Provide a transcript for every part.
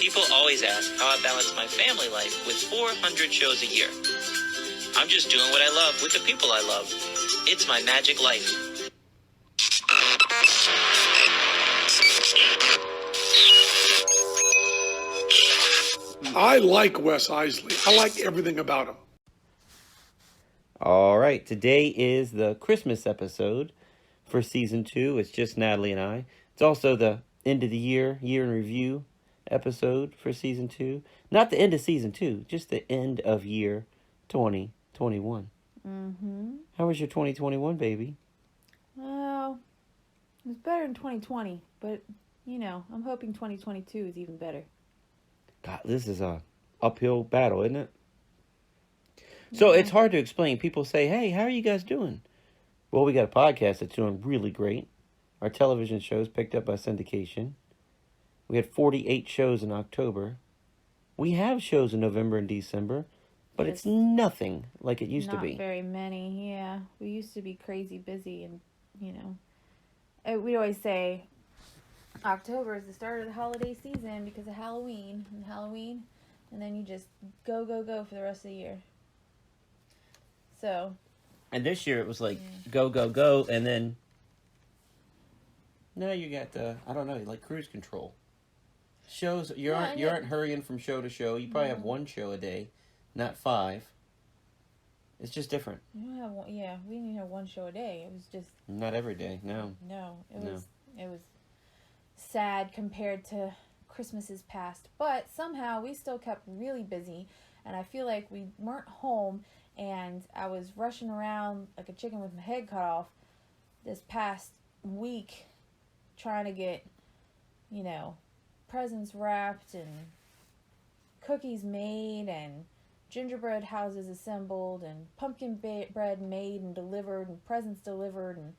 People always ask how I balance my family life with 400 shows a year. I'm just doing what I love with the people I love. It's my magic life. I like Wes Iseli. I like everything about him. All right, today is the Christmas episode for season 2. It's just Natalie and I. It's also the end of the year in review episode for season 2. Not the end of season 2, just the end of year 2021. How was your 2021, baby? Well, it was better than 2020, but, I'm hoping 2022 is even better. God, this is a uphill battle, isn't it? So it's hard to explain. People say, hey, how are you guys doing? Well, we got a podcast that's doing really great. Our television show's picked up by syndication. We had 48 shows in October. We have shows in November and December, but it's nothing like it used to be. Not very many, yeah. We used to be crazy busy, and, we always say October is the start of the holiday season because of Halloween, and then you just go for the rest of the year. So. And this year it was like, go, and then now you got I don't know, like cruise control. Shows, you aren't hurrying from show to show. You probably have one show a day, not 5. It's just different. You don't have one, we didn't have one show a day. It was just... Not every day, no. No, it was sad compared to Christmases past. But somehow we still kept really busy, and I feel like we weren't home, and I was rushing around like a chicken with my head cut off this past week trying to get, presents wrapped and cookies made and gingerbread houses assembled and pumpkin bread made and delivered and presents delivered and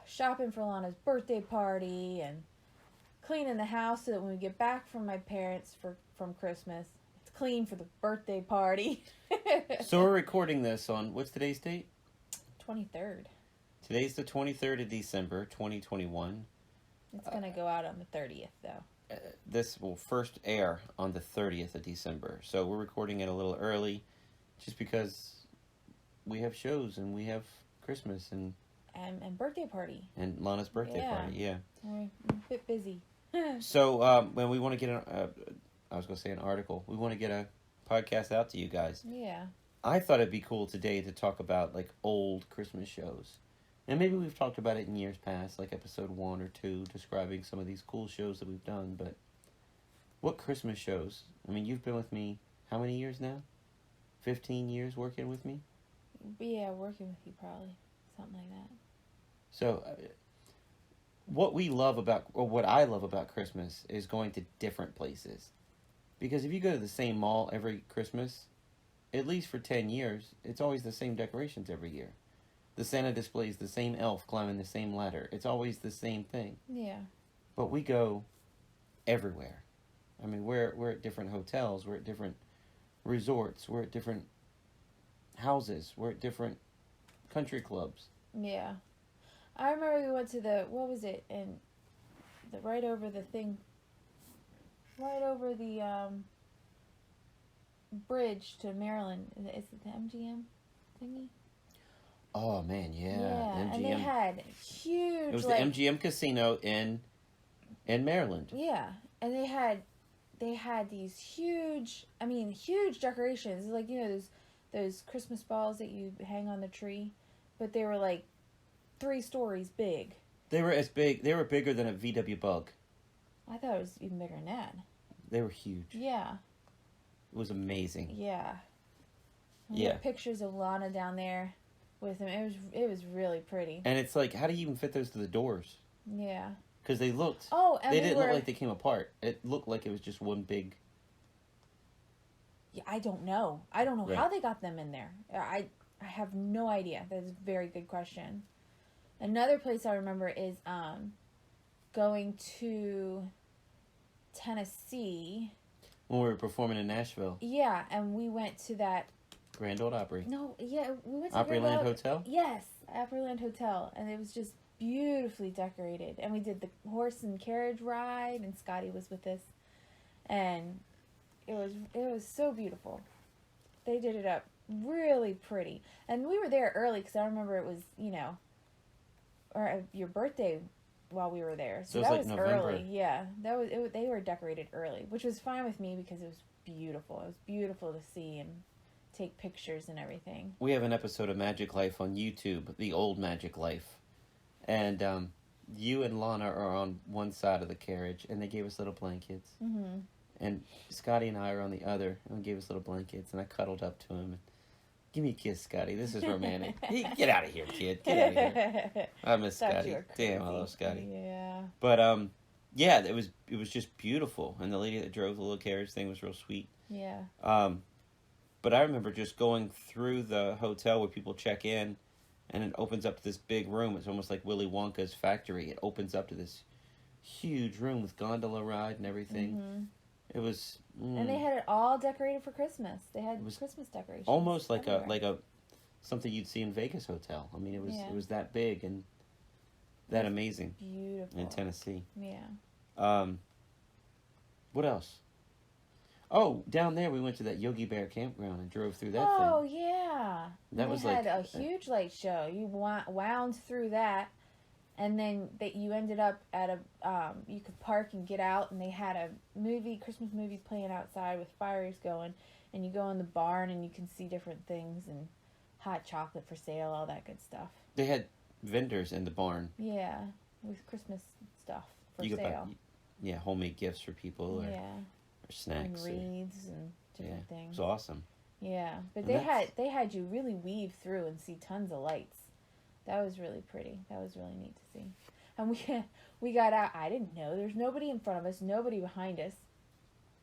shopping for Lana's birthday party and cleaning the house so that when we get back from my parents from Christmas, it's clean for the birthday party. So we're recording this on, what's today's date? 23rd. Today's the 23rd of December, 2021. It's going to go out on the 30th, though. This will first air on the 30th of December. So we're recording it a little early just because we have shows and we have Christmas and birthday party. And Lana's birthday party, yeah. We're a bit busy. So when we want to get an article. We want to get a podcast out to you guys. Yeah. I thought it'd be cool today to talk about like old Christmas shows. And maybe we've talked about it in years past, like episode 1 or 2, describing some of these cool shows that we've done. But what Christmas shows? I mean, you've been with me how many years now? 15 years working with me? Yeah, working with you probably. Something like that. So what I love about Christmas is going to different places. Because if you go to the same mall every Christmas, at least for 10 years, it's always the same decorations every year. The Santa displays the same elf climbing the same ladder. It's always the same thing. Yeah. But we go everywhere. I mean, we're at different hotels. We're at different resorts. We're at different houses. We're at different country clubs. Yeah. I remember we went to what was it? And right over the bridge to Maryland. Is it the MGM thingy? Oh, man, yeah. Yeah, and they had huge... It was the MGM Casino in Maryland. Yeah, and they had these huge decorations. Like, those Christmas balls that you hang on the tree, but they were like 3 stories big. They were bigger than a VW Bug. I thought it was even bigger than that. They were huge. Yeah. It was amazing. Yeah. We had pictures of Lana down there with him. It was really pretty. And it's like, how do you even fit those to the doors? Yeah. Because they looked... Oh, and they didn't look like they came apart. It looked like it was just one big... Yeah, I don't know. Right. How they got them in there. I have no idea. That's a very good question. Another place I remember is going to Tennessee. When we were performing in Nashville. Yeah, and we went to that... Grand Ole Opry. No, yeah, we went to Opryland Hotel? Yes, Opryland Hotel. And it was just beautifully decorated. And we did the horse and carriage ride, and Scotty was with us. And it was so beautiful. They did it up really pretty. And we were there early because I remember it was, or your birthday while we were there. So it was that like was November. early. Yeah. They were decorated early, which was fine with me because it was beautiful. It was beautiful to see and take pictures and everything. We have an episode of Magiclife on YouTube, the old Magiclife. And you and Lana are on one side of the carriage, and they gave us little blankets. Mm-hmm. And Scotty and I are on the other, and they gave us little blankets, and I cuddled up to him. And, give me a kiss, Scotty. This is romantic. Hey, get out of here, kid. Get out of here. I miss Thought Scotty. you were Damn, I crazy. love Scotty. Yeah. But yeah, it was just beautiful, and the lady that drove the little carriage thing was real sweet. Yeah. But I remember just going through the hotel where people check in, and it opens up to this big room. It's almost like Willy Wonka's factory. It opens up to this huge room with gondola ride and everything. Mm-hmm. It was, and they had it all decorated for Christmas. They had Christmas decorations. almost like everywhere. a something you'd see in Vegas hotel. I mean, Yeah. it was that big and that amazing Beautiful. in Tennessee. Yeah. What else? Oh, down there we went to that Yogi Bear campground and drove through that Oh, thing. yeah. That they was had like a huge light show. You wound through that, and then you ended up at a you could park and get out, and they had a Christmas movie playing outside with fires going, and you go in the barn and you can see different things and hot chocolate for sale, all that good stuff. They had vendors in the barn. Yeah, with Christmas stuff for You could sale. buy, homemade gifts for people or snacks. And wreaths and different It things. was awesome. Yeah, but And they had you really weave through and see tons of lights. That was really pretty. That was really neat to see. And we got out. I didn't know there's nobody in front of us, nobody behind us.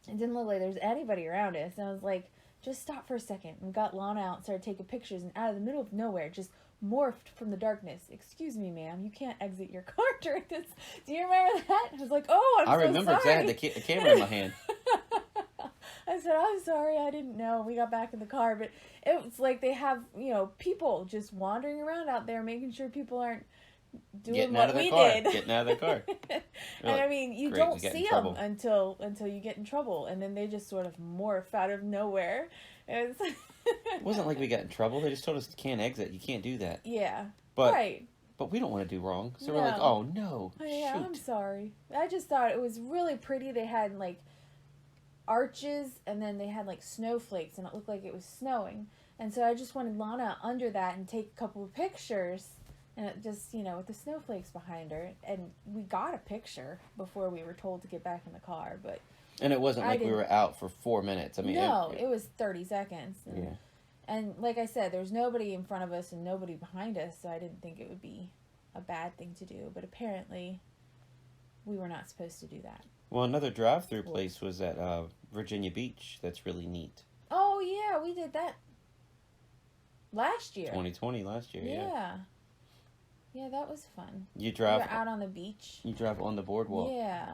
It didn't look like there was anybody around us. And I was like, just stop for a second. And got Lana out and started taking pictures. And out of the middle of nowhere, just morphed from the darkness. Excuse me, ma'am, you can't exit your car during this. Do you remember that? I was like, oh, I so remember because I sorry. had the camera in my hand. I said, I'm sorry, I didn't know. We got back in the car, but it was like they have, people just wandering around out there making sure people aren't doing Getting what out of their we car. did. Getting out of their car. And like, I mean, you great, don't we got in see them trouble. until you get in trouble, and then they just sort of morph out of nowhere. It wasn't like we got in trouble. They just told us you can't exit. You can't do that. Yeah, But right. But we don't want to do wrong. So we're No. like, oh, no. Yeah, Shoot. I'm sorry. I just thought it was really pretty. They had, like, arches, and then they had, like, snowflakes, and it looked like it was snowing. And so I just wanted Lana under that and take a couple of pictures, and it just, with the snowflakes behind her. And we got a picture before we were told to get back in the car, but... And it wasn't I like we didn't- were out for 4 minutes. I mean, no, it was 30 seconds. And, yeah. and like I said, there's nobody in front of us and nobody behind us, so I didn't think it would be a bad thing to do. But apparently, we were not supposed to do that. Well, another drive-through place was at Virginia Beach. That's really neat. Oh, yeah, we did that last year. 2020 last year, yeah. Yeah, that was fun. You We drive were out on the beach. You drive on the boardwalk. Yeah.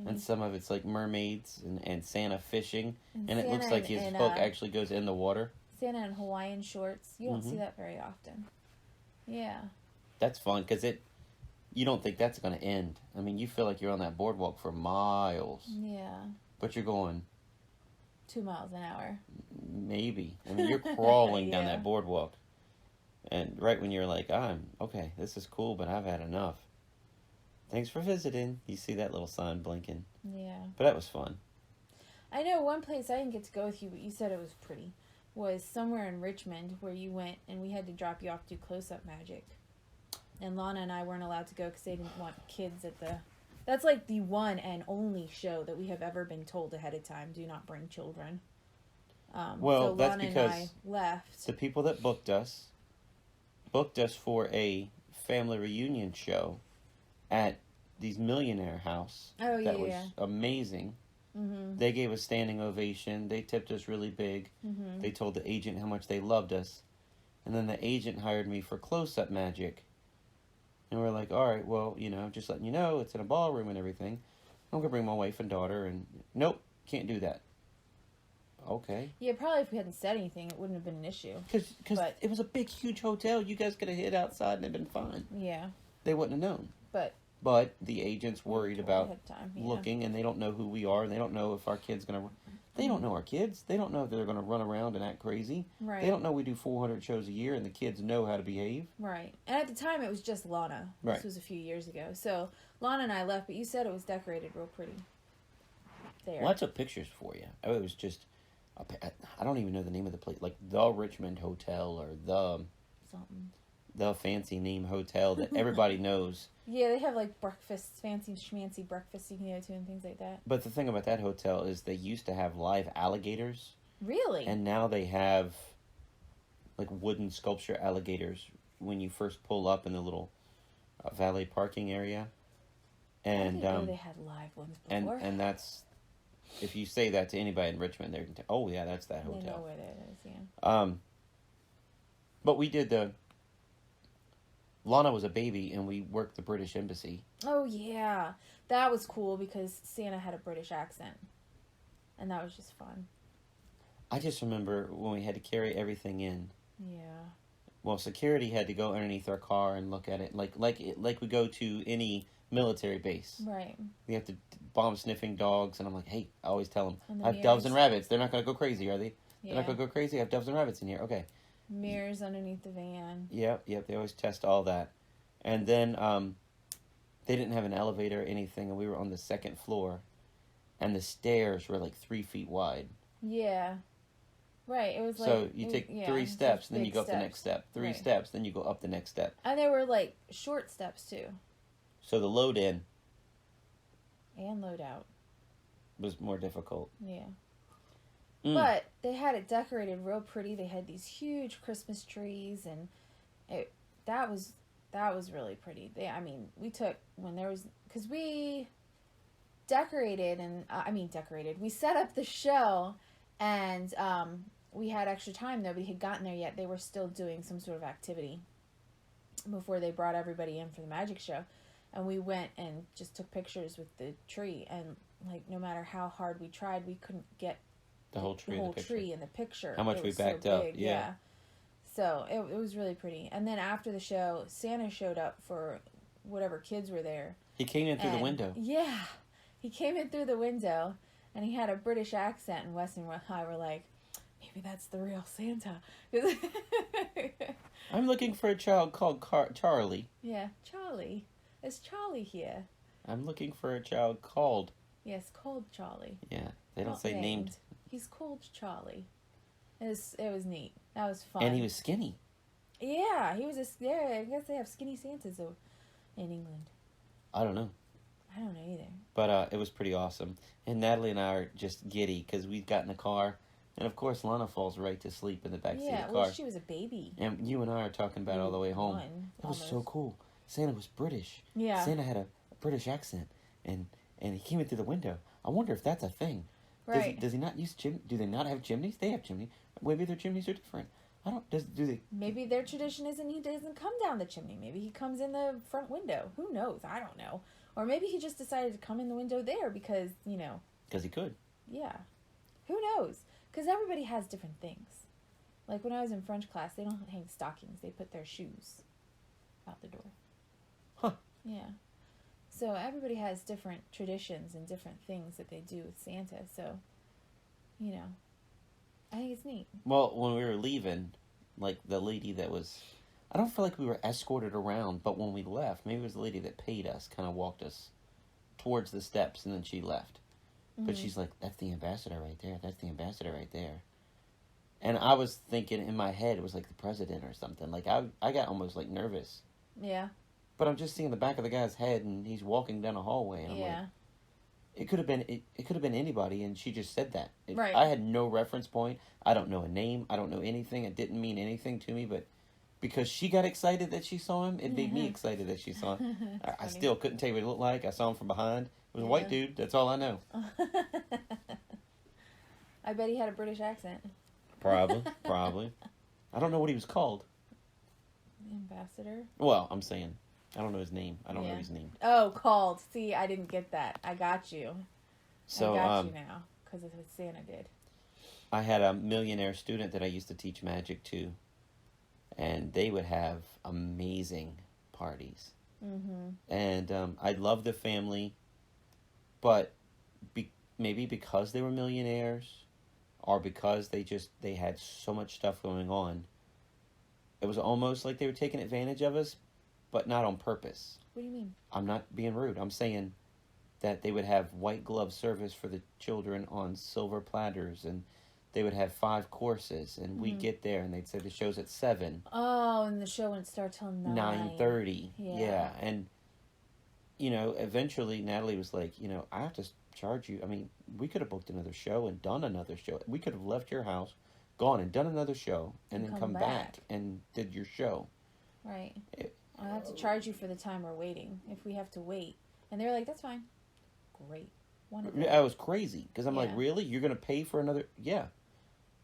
And some of it's like mermaids and Santa fishing. And it Santa looks like his in, hook actually goes in the water. Santa in Hawaiian shorts. You don't see Mhm. that very often. Yeah. That's fun because you don't think that's going to end. I mean, you feel like you're on that boardwalk for miles. Yeah. But you're going 2 miles an hour. maybe. I mean, you're crawling down Yeah. that boardwalk. And right when you're like, okay, this is cool, but I've had enough. Thanks for visiting. You see that little sign blinking. Yeah. But that was fun. I know one place I didn't get to go with you, but you said it was pretty, was somewhere in Richmond where you went and we had to drop you off to do close-up magic. And Lana and I weren't allowed to go because they didn't want kids at the... That's like the one and only show that we have ever been told ahead of time, do not bring children. Well, so that's Lana and because I left. the people that booked us for a family reunion show at these millionaire house. Oh, that yeah, was yeah. amazing. Mm-hmm. They gave us standing ovation. They tipped us really big. Mm-hmm. They told the agent how much they loved us. And then the agent hired me for close-up magic. And we're like, all right, well, just letting you know, it's in a ballroom and everything. I'm going to bring my wife and daughter, and nope, can't do that. Okay. Yeah, probably if we hadn't said anything, it wouldn't have been an issue. Because But- it was a big, huge hotel. You guys could have hid outside and it'd been fine. Yeah, They wouldn't have known. but but the agent's worried about Ahead of time, yeah. looking, and they don't know who we are, and they don't know if our kid's going to... They don't know our kids. They don't know if they're going to run around and act crazy. Right. They don't know we do 400 shows a year, and the kids know how to behave. Right. And at the time, it was just Lana. Right. This was a few years ago. So, Lana and I left, but you said it was decorated real pretty. There. Well, I took pictures for you. It was just... I don't even know the name of the place. Like, the Richmond Hotel, or Something. the fancy name hotel that everybody knows. Yeah, they have like breakfasts, fancy schmancy breakfasts you can go to and things like that. But the thing about that hotel is they used to have live alligators. Really? And now they have like wooden sculpture alligators when you first pull up in the little valet parking area. And I didn't know they had live ones before. and that's, if you say that to anybody in Richmond, they're gonna oh yeah, that's that hotel. They know where that is, yeah. But we did Lana was a baby, and we worked the British Embassy. Oh, yeah. That was cool because Santa had a British accent. And that was just fun. I just remember when we had to carry everything in. Yeah. Well, security had to go underneath our car and look at it, like we go to any military base. Right. We have to bomb-sniffing dogs, and I'm like, hey, I always tell them, And the I have doves mirrors. and rabbits. They're not going to go crazy, are they? Yeah. They're not going to go crazy? I have doves and rabbits in here. Okay. Mirrors underneath the van. Yep, they always test all that. And then they didn't have an elevator or anything, and we were on the second floor, and the stairs were like 3 feet wide. Yeah. Right, it was like... So you take 3 steps, then you go up the steps. next step. 3 Right. steps, then you go up the next step. And they were like short steps too. So the load in And load out. was more difficult. Yeah. Mm. But they had it decorated real pretty. They had these huge Christmas trees, and that was really pretty. We took when there was, because we decorated we set up the show, and we had extra time. Nobody had gotten there yet. They were still doing some sort of activity before they brought everybody in for the magic show, and we went and just took pictures with the tree. And like, no matter how hard we tried, we couldn't get The whole tree in the picture. How much It we was so backed up, big, yeah. So it was really pretty. And then after the show, Santa showed up for whatever kids were there. He came in through the window. Yeah. He came in through the window, and he had a British accent, and Wes and I were like, maybe that's the real Santa. I'm looking for a child called Charlie. Yeah, Charlie. Is Charlie here? I'm looking for a child called... Yes, called Charlie. Yeah, they don't Not say named. He's called Charlie. It was neat. That was fun. And he was skinny. Yeah, he was I guess they have skinny Santas in England. I don't know. I don't know either. But it was pretty awesome. And Natalie and I are just giddy because we got in the car. And of course, Lana falls right to sleep in the back seat of the car. Well, she was a baby. And you and I are talking about it all the way home. That was so cool. Santa was British. Yeah. Santa had a British accent. And he came in through the window. I wonder if that's a thing. Right. Does he not use do they not have chimneys? They have chimneys. Maybe their chimneys are different. Do they? Maybe their tradition isn't he doesn't come down the chimney. Maybe he comes in the front window. Who knows? I don't know. Or maybe he just decided to come in the window there because, Because he could. Yeah. Who knows? Because everybody has different things. Like when I was in French class, they don't hang stockings. They put their shoes out the door. Huh. Yeah. So everybody has different traditions and different things that they do with Santa. So, I think it's neat. Well, when we were leaving, like the lady that was... I don't feel like we were escorted around, but when we left, maybe it was the lady that paid us, kind of walked us towards the steps, and then she left. Mm-hmm. But she's like, that's the ambassador right there. That's the ambassador right there. And I was thinking in my head, it was like the president or something. Like, I got almost, like, nervous. Yeah. But I'm just seeing the back of the guy's head, and he's walking down a hallway, and I'm like... It could have been anybody, and she just said that. Right. I had no reference point. I don't know a name. I don't know anything. It didn't mean anything to me, but because she got excited that she saw him, it made me excited that she saw him. I still couldn't tell you what he looked like. I saw him from behind. It was a white dude. That's all I know. I bet he had a British accent. Probably. I don't know what he was called. Ambassador? Well, I'm saying... I don't know his name. I don't know his name. Oh, called. See, I didn't get that. I got you. So, I got you now, because of what Santa did. I had a millionaire student that I used to teach magic to, and they would have amazing parties. And I love the family, but maybe because they were millionaires, or because they had so much stuff going on, it was almost like they were taking advantage of us, but not on purpose. What do you mean? I'm not being rude. I'm saying that they would have white glove service for the children on silver platters, and they would have 5 courses, and we'd get there and they'd say the show's at 7. Oh, and the show wouldn't start till 9:30. Yeah. And eventually Natalie was like, I have to charge you. I mean, we could have booked another show and done another show. We could have left your house, gone and done another show, and then come back and did your show. Right. I have to charge you for the time we're waiting if we have to wait. And they were like, that's fine. Great. Wonderful. I was crazy because I'm like, really? You're going to pay for another? Yeah.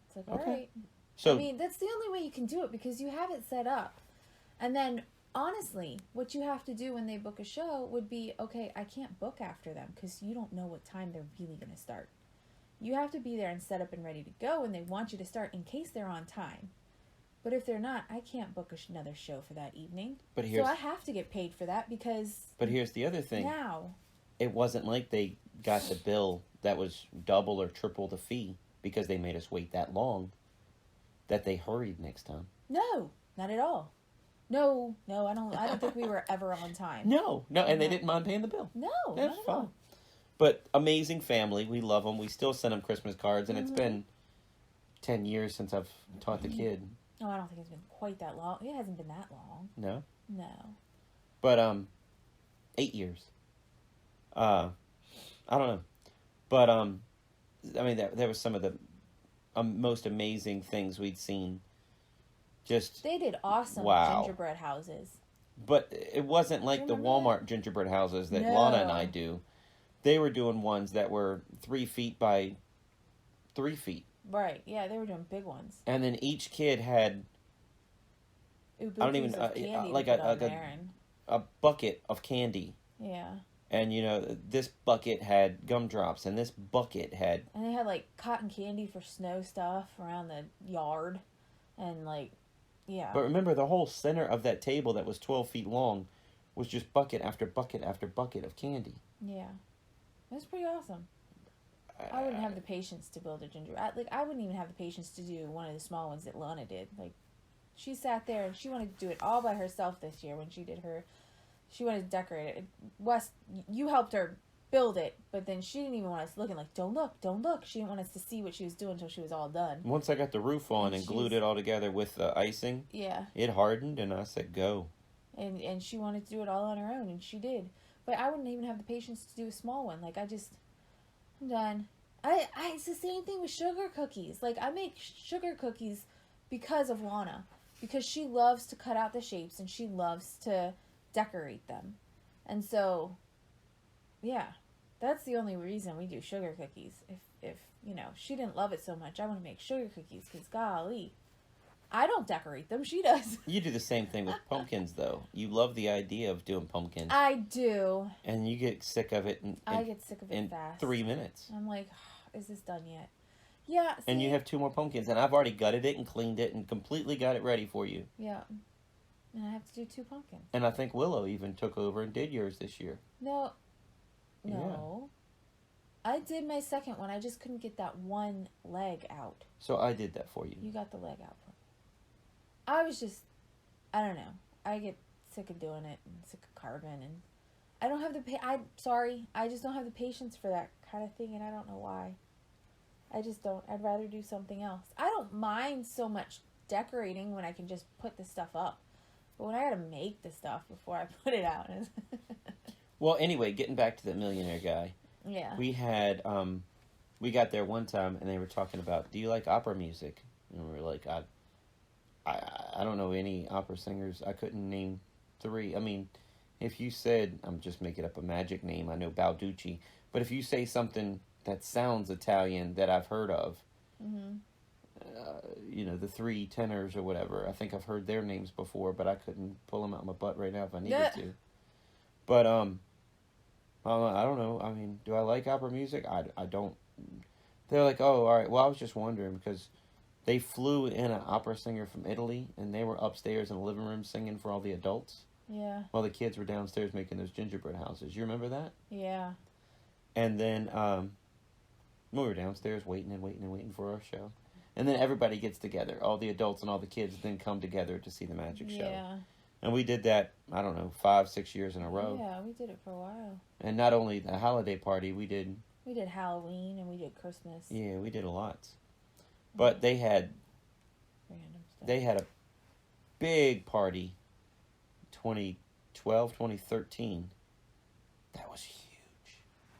It's like, all right. So, I mean, that's the only way you can do it because you have it set up. And then, honestly, what you have to do when they book a show would be, okay, I can't book after them because you don't know what time they're really going to start. You have to be there and set up and ready to go, and they want you to start in case they're on time. But if they're not, I can't book another show for that evening. So I have to get paid for that because... But here's the other thing. Now. It wasn't like they got the bill that was double or triple the fee because they made us wait that long, that they hurried next time. No, not at all. No, I don't think we were ever on time. No, and they didn't mind paying the bill. No, that's not at fine. all. But amazing family. We love them. We still send them Christmas cards, and it's been 10 years since I've taught the kid. Oh, I don't think it's been quite that long. It hasn't been that long. No? No. But, 8 years. I don't know. But, I mean, there was some of the most amazing things we'd seen. Just they did awesome gingerbread houses. But it wasn't like the Walmart gingerbread houses that Lana and I do. They were doing ones that were 3 feet by 3 feet. Right. Yeah, they were doing big ones. And then each kid had I don't even like a bucket of candy. Yeah. And this bucket had gumdrops, and this bucket had. And they had like cotton candy for snow stuff around the yard, and yeah. But remember, the whole center of that table that was 12 feet long was just bucket after bucket after bucket of candy. Yeah, it was pretty awesome. I wouldn't have the patience to build a gingerbread. I wouldn't even have the patience to do one of the small ones that Lana did. She sat there and she wanted to do it all by herself this year when she did her. She wanted to decorate it. Wes, you helped her build it, but then she didn't even want us looking don't look. She didn't want us to see what she was doing until she was all done. Once I got the roof on and glued it all together with the icing, it hardened, and I said, go. And she wanted to do it all on her own, and she did. But I wouldn't even have the patience to do a small one. I'm done. It's the same thing with sugar cookies. I make sugar cookies because of Lana. Because she loves to cut out the shapes, and she loves to decorate them. And so, yeah, that's the only reason we do sugar cookies. If she didn't love it so much, I want to make sugar cookies because golly, I don't decorate them. She does. You do the same thing with pumpkins, though. You love the idea of doing pumpkins. I do. And you get sick of it. I get sick of it fast. 3 minutes. I'm like, is this done yet? Yeah. See? And you have 2 more pumpkins, and I've already gutted it and cleaned it and completely got it ready for you. Yeah. And I have to do 2 pumpkins. And I think Willow even took over and did yours this year. No. Yeah. I did my second one. I just couldn't get that one leg out. So I did that for you. You got the leg out for me. I was just, I don't know. I get sick of doing it and sick of carving, and I don't have I'm sorry. I just don't have the patience for that kind of thing, and I don't know why. I just don't. I'd rather do something else. I don't mind so much decorating when I can just put the stuff up. But when I gotta make the stuff before I put it out. Well, anyway, getting back to the millionaire guy. Yeah. We had, we got there one time and they were talking about, do you like opera music? And we were like, I don't know any opera singers. I couldn't name 3. I mean, if you said, I'm just making up a magic name, I know Balducci. But if you say something that sounds Italian that I've heard of, the 3 tenors or whatever, I think I've heard their names before, but I couldn't pull them out my butt right now if I needed to. But, I don't know. I mean, do I like opera music? I don't. They're like, oh, all right. Well, I was just wondering because they flew in an opera singer from Italy, and they were upstairs in the living room singing for all the adults. Yeah. while the kids were downstairs making those gingerbread houses. You remember that? Yeah. And then we were downstairs waiting for our show. And then everybody gets together. All the adults and all the kids then come together to see the magic show. Yeah. And we did that, I don't know, 5-6 years in a row. Yeah, we did it for a while. And not only the holiday party, we did Halloween and we did Christmas. Yeah, we did a lot. But they had a big party 2012, 2013. That was huge.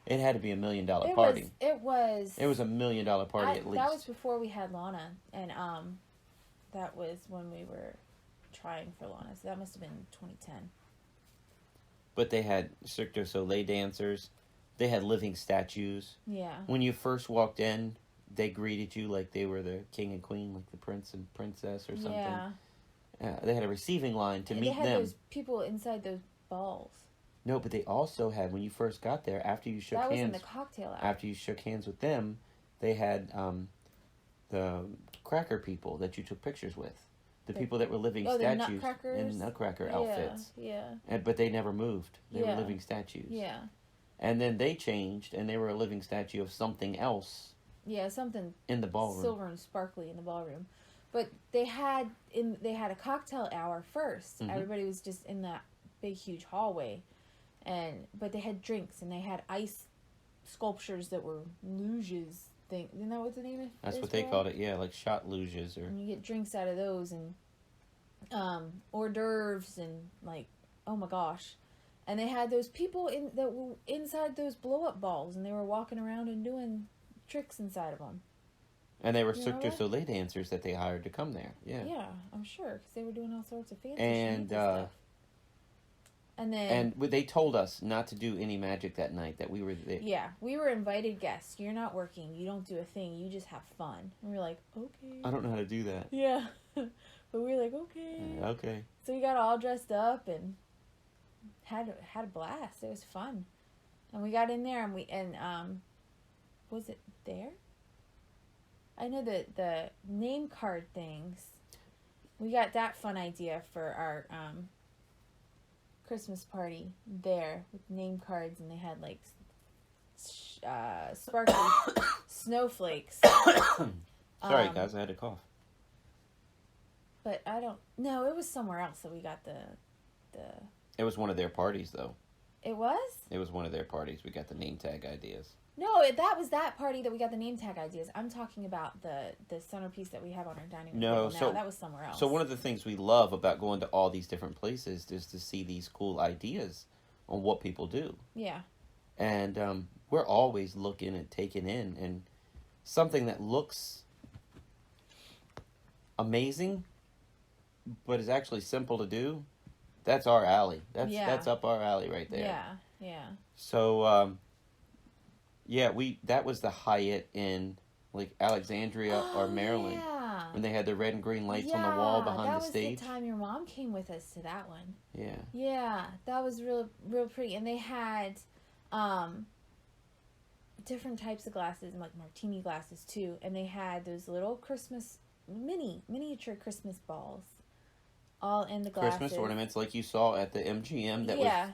It had to be $1 million party. It was $1 million party at least. That was before we had Lana, and that was when we were trying for Lana, so that must have been 2010. But they had Cirque du Soleil dancers. They had living statues. Yeah. When you first walked in, they greeted you like they were the king and queen, like the prince and princess or something. Yeah. They had a receiving line to meet them. They had those people inside those balls. No, but they also had, when you first got there, after you shook hands... That was in the cocktail hour. After you shook hands with them, they had the cracker people that you took pictures with. The people that were living statues in nutcracker outfits. Yeah. But they never moved. They were living statues. Yeah. And then they changed, and they were a living statue of something else. Yeah, something in the ballroom, silver and sparkly in the ballroom. But they had a cocktail hour first. Mm-hmm. Everybody was just in that big huge hallway, but they had drinks and they had ice sculptures that were luges. Isn't that what the name is? That's what they called it. Yeah, like shot luges, or. And you get drinks out of those and hors d'oeuvres and like, oh my gosh. And they had those people that were inside those blow-up balls, and they were walking around and doing tricks inside of them. And they were Cirque du Soleil dancers that they hired to come there. Yeah. Yeah, I'm sure, because they were doing all sorts of fancy stuff. And they told us not to do any magic that night, that we were there. Yeah, we were invited guests. You're not working. You don't do a thing. You just have fun. And we were like, okay. I don't know how to do that. Yeah. But we were like, okay. Okay. So we got all dressed up and had a blast. It was fun. And we got in there and was it there? I know that the name card things, we got that fun idea for our Christmas party there with name cards, and they had like sparkly snowflakes. Sorry guys, I had a cough. But I don't know, it was somewhere else that we got the It was one of their parties though. It was? It was one of their parties. We got the name tag ideas. No, that was that party that we got the name tag ideas. I'm talking about the centerpiece that we have on our dining room table now. That was somewhere else. So one of the things we love about going to all these different places is to see these cool ideas on what people do. Yeah. And we're always looking and taking in, and something that looks amazing, but is actually simple to do. That's our alley. That's up our alley right there. Yeah, yeah. So, that was the Hyatt in like Alexandria or Maryland. Yeah. When they had the red and green lights on the wall behind the stage. That was the time your mom came with us to that one. Yeah. Yeah, that was real pretty. And they had different types of glasses, and like martini glasses too. And they had those little miniature Christmas balls. All in the glasses. Christmas ornaments like you saw at the MGM that was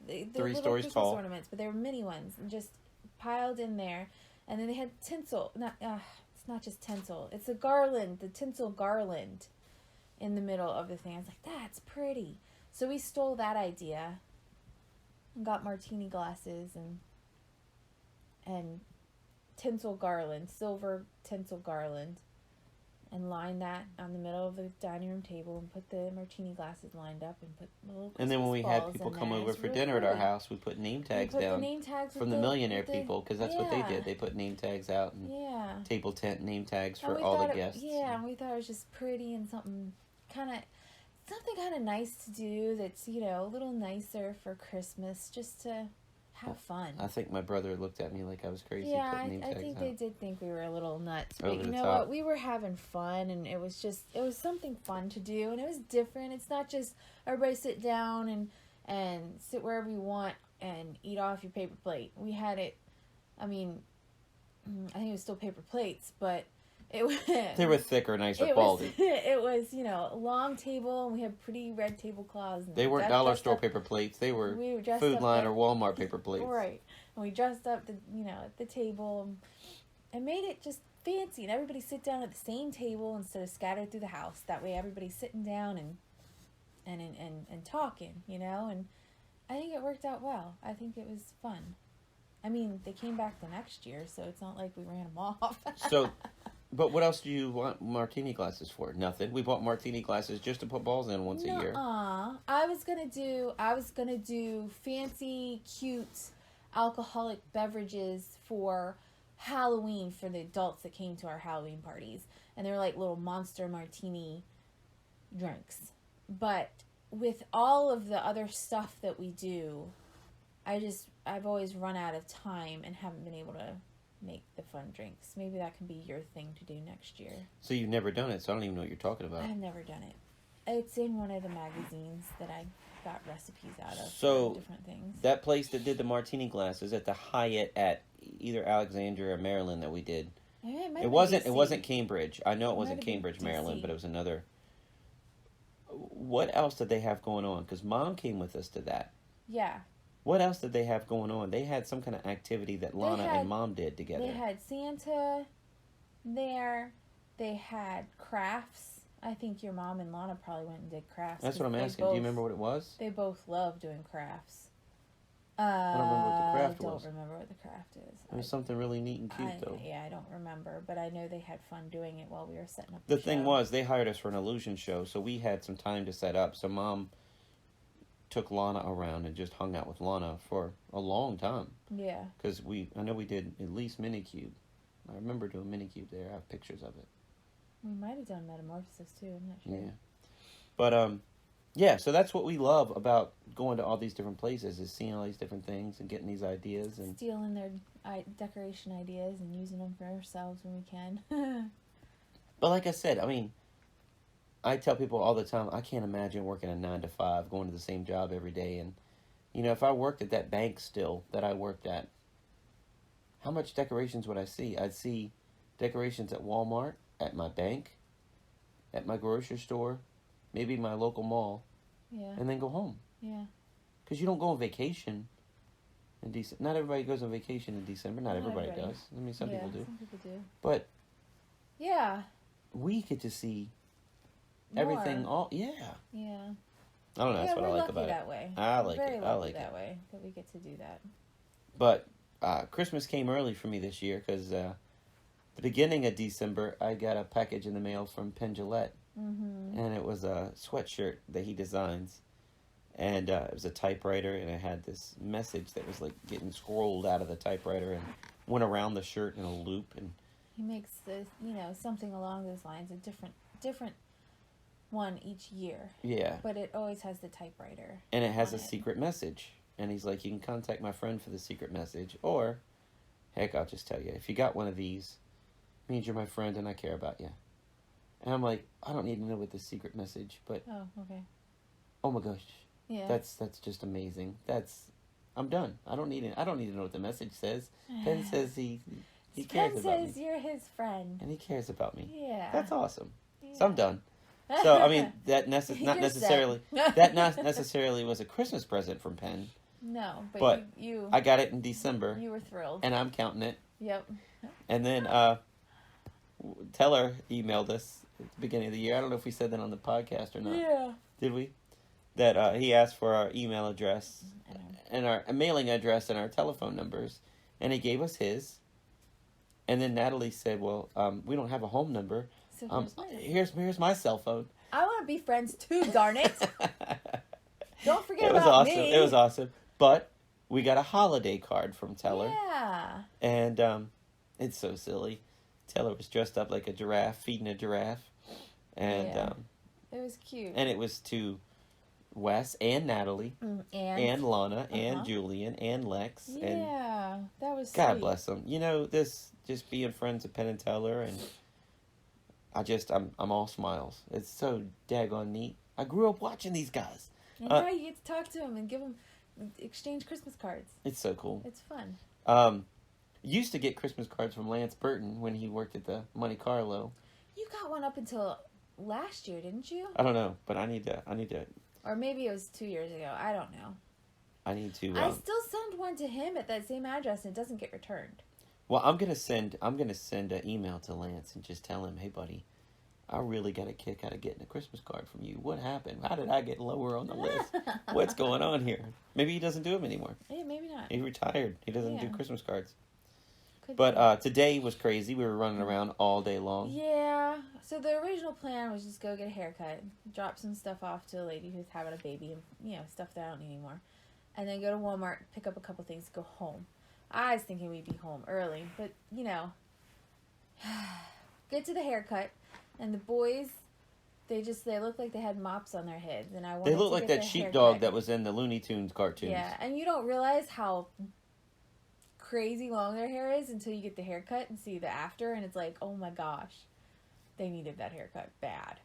3 stories Christmas tall. Ornaments, but they were mini ones, just piled in there. And then they had tinsel. It's not just tinsel. It's a garland, the tinsel garland in the middle of the thing. I was like, that's pretty. So we stole that idea and got martini glasses and tinsel garland, silver tinsel garland. And line that on the middle of the dining room table and put the martini glasses lined up and put little Christmas And then when we had balls people in come there. over It's for really dinner at our pretty. house, we put name tags down from the millionaire people, because that's what they did. They put name tags out and table tent name tags for all the guests. And we thought it was just pretty and something kind of nice to do that's, a little nicer for Christmas, just to have fun. I think my brother looked at me like I was crazy putting name tags I think out. they did think we were a little nuts. But Over you the know top. what? We were having fun, and it was something fun to do, and it was different. It's not just everybody sit down and sit wherever you want and eat off your paper plate. We had it, I think it was still paper plates, but It was. They were thicker, nicer quality. It was, a long table, and we had pretty red tablecloths. And They weren't dollar store paper plates. They were Food Line or Walmart paper plates. Right. And we dressed up at the table and made it just fancy. And everybody sit down at the same table instead of scattered through the house. That way everybody's sitting down and talking, And I think it worked out well. I think it was fun. I mean, they came back the next year, so it's not like we ran them off. But what else do you want martini glasses for? Nothing. We bought martini glasses just to put balls in once a year. I was gonna do fancy, cute, alcoholic beverages for Halloween for the adults that came to our Halloween parties, and they were like little monster martini drinks. But with all of the other stuff that we do, I've always run out of time and haven't been able to make the fun drinks. Maybe that can be your thing to do next year. So you've never done it, so I don't even know what you're talking about. I've never done it. It's in one of the magazines that I got recipes out of. So for different things. That place that did the martini glasses at the Hyatt at either Alexandria or Maryland that we did. It wasn't Cambridge. I know it wasn't Cambridge, Maryland, but it was another. What else did they have going on? Because Mom came with us to that. Yeah. What else did they have going on? They had some kind of activity that Lana and Mom did together. They had Santa there. They had crafts. I think your mom and Lana probably went and did crafts. That's what I'm asking. Do you remember what it was? They both love doing crafts. I don't remember what the craft was. I don't remember what the craft is. It was something really neat and cute, though. Yeah, I don't remember, but I know they had fun doing it while we were setting up the thing was, they hired us for an illusion show, so we had some time to set up. So Mom took Lana around and just hung out with Lana for a long time. Yeah. Because I know we did at least Minicube. I remember doing Minicube there. I have pictures of it. We might have done Metamorphosis too, I'm not sure. Yeah. But, yeah, so that's what we love about going to all these different places, is seeing all these different things and getting these ideas. And stealing their decoration ideas and using them for ourselves when we can. But like I said, I mean, I tell people all the time, I can't imagine working a 9 to 5, going to the same job every day. And, if I worked at that bank still that I worked at, how much decorations would I see? I'd see decorations at Walmart, at my bank, at my grocery store, maybe my local mall, and then go home. Yeah. Because you don't go on vacation in December. Not everybody goes on vacation in December. Not everybody does. I mean, some people do. Some people do. But yeah, we get to see more. everything. Yeah. I don't know. That's what I like about it. That way. I like Very it. I lucky like that it. way that we get to do that. But Christmas came early for me this year because the beginning of December, I got a package in the mail from Penn Jillette. Mm-hmm. And it was a sweatshirt that he designs. And it was a typewriter, and it had this message that was like getting scrolled out of the typewriter and went around the shirt in a loop. And he makes this, something along those lines, a different one each year. Yeah. But it always has the typewriter. And it has a secret message. And he's like, you can contact my friend for the secret message. Or, heck, I'll just tell you, if you got one of these, it means you're my friend and I care about you. And I'm like, I don't need to know what the secret message, but... Oh, okay. Oh my gosh. Yeah. That's just amazing. I'm done. I don't need to know what the message says. Penn says he cares about me. Penn says you're his friend. And he cares about me. Yeah. That's awesome. Yeah. So I'm done. So, I mean, that not necessarily was a Christmas present from Penn. No, but you I got it in December. You were thrilled. And I'm counting it. Yep. And then Teller emailed us at the beginning of the year. I don't know if we said that on the podcast or not. Yeah. Did we? That he asked for our email address and our mailing address and our telephone numbers. And he gave us his. And then Natalie said, well, we don't have a home number. So here's my cell phone. I want to be friends too, darn it. Don't forget about awesome. Me. It was awesome. But we got a holiday card from Teller. Yeah. And it's so silly. Teller was dressed up like a giraffe, feeding a giraffe. And it was cute. And it was to Wes and Natalie and Lana and Julian and Lex. Yeah, that was God sweet. Bless them. This just being friends of Penn and Teller, and I'm all smiles. It's so daggone neat. I grew up watching these guys. And now you get to talk to them and exchange Christmas cards. It's so cool. It's fun. Used to get Christmas cards from Lance Burton when he worked at the Monte Carlo. You got one up until last year, didn't you? I don't know, but I need to. Or maybe it was 2 years ago. I don't know. I need to. I still send one to him at that same address, and it doesn't get returned. Well, I'm gonna send an email to Lance and just tell him, hey, buddy, I really got a kick out of getting a Christmas card from you. What happened? How did I get lower on the list? What's going on here? Maybe he doesn't do them anymore. Yeah, maybe not. He retired. He doesn't do Christmas cards. Could But today was crazy. We were running around all day long. Yeah. So the original plan was just go get a haircut, drop some stuff off to a lady who's having a baby, and stuff that I don't need anymore, and then go to Walmart, pick up a couple things, go home. I was thinking we'd be home early, but get to the haircut, and the boys, they look like they had mops on their heads, and I wanted They look to like get that the sheepdog haircut. that was in the Looney Tunes cartoons. Yeah, and you don't realize how crazy long their hair is until you get the haircut and see the after, and it's like, oh my gosh, they needed that haircut bad.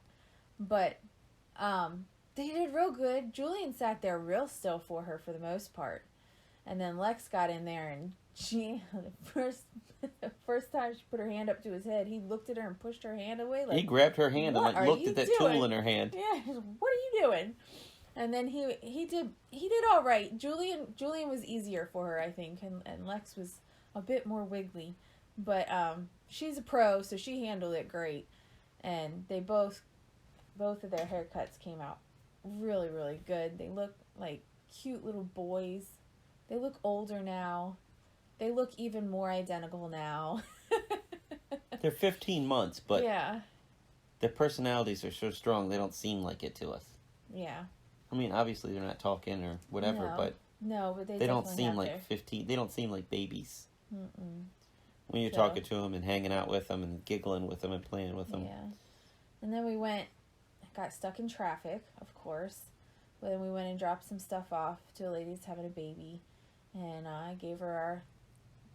But they did real good. Julian sat there real still for her for the most part, and then Lex got in there, and she the first time she put her hand up to his head, he looked at her and pushed her hand away. Like, he grabbed her hand and looked at that tool in her hand. Yeah, what are you doing? And then he did all right. Julian was easier for her, I think, and Lex was a bit more wiggly, but she's a pro, so she handled it great, and they both of their haircuts came out really, really good. They look like cute little boys. They look older now. They look even more identical now. They're 15 months, but yeah, their personalities are so strong they don't seem like it to us. yeah. I mean, obviously they're not talking or whatever, but they don't seem have like to. 15. They don't seem like babies. Mm-mm. When you're talking to them and hanging out with them and giggling with them and playing with them. Yeah. And then we got stuck in traffic, of course. But then we went and dropped some stuff off to a lady who's having a baby. And I gave her our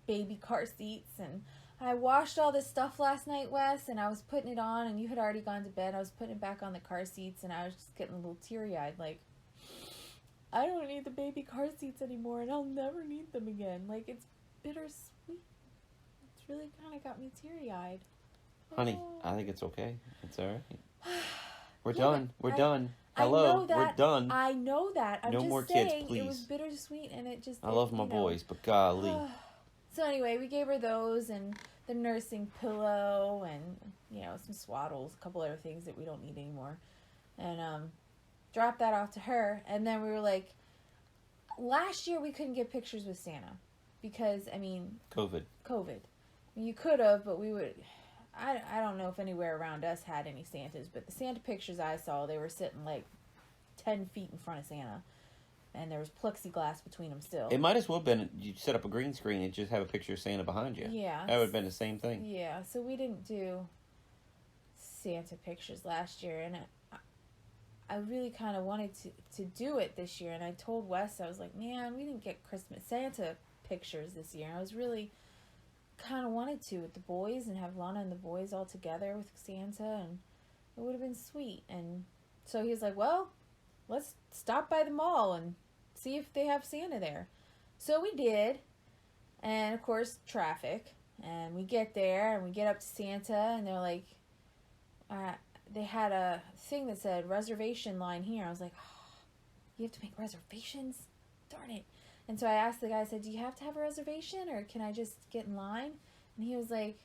baby car seats. And I washed all this stuff last night, Wes, and I was putting it on, and you had already gone to bed. I was putting it back on the car seats, and I was just getting a little teary-eyed, like, I don't need the baby car seats anymore, and I'll never need them again. Like, it's bittersweet. It's really kind of got me teary-eyed. Honey, Oh. I think it's okay. It's all right. We're Yeah, done. We're done. I Hello, know that. we're done. I know that. I'm No just more saying, kids, it was please. bittersweet, and it just... I love my boys, but golly. So anyway, we gave her those, and the nursing pillow, and, some swaddles, a couple other things that we don't need anymore. And, dropped that off to her, and then we were like, last year we couldn't get pictures with Santa, because, COVID. You could have, but we would... I don't know if anywhere around us had any Santas, but the Santa pictures I saw, they were sitting like 10 feet in front of Santa, and there was plexiglass between them still. It might as well have been you set up a green screen and just have a picture of Santa behind you. Yeah. That would have been the same thing. Yeah, so we didn't do Santa pictures last year, and I really kind of wanted to do it this year, and I told Wes, I was like, man, we didn't get Santa pictures this year. I was really... kind of wanted to with the boys and have Lana and the boys all together with Santa, and it would have been sweet. And so he was like, well, let's stop by the mall and see if they have Santa there. So we did, and of course traffic, and we get there and we get up to Santa, and they're like, they had a thing that said reservation line here. I was like, oh, you have to make reservations? Darn it. And so I asked the guy, I said, do you have to have a reservation, or can I just get in line? And he was like,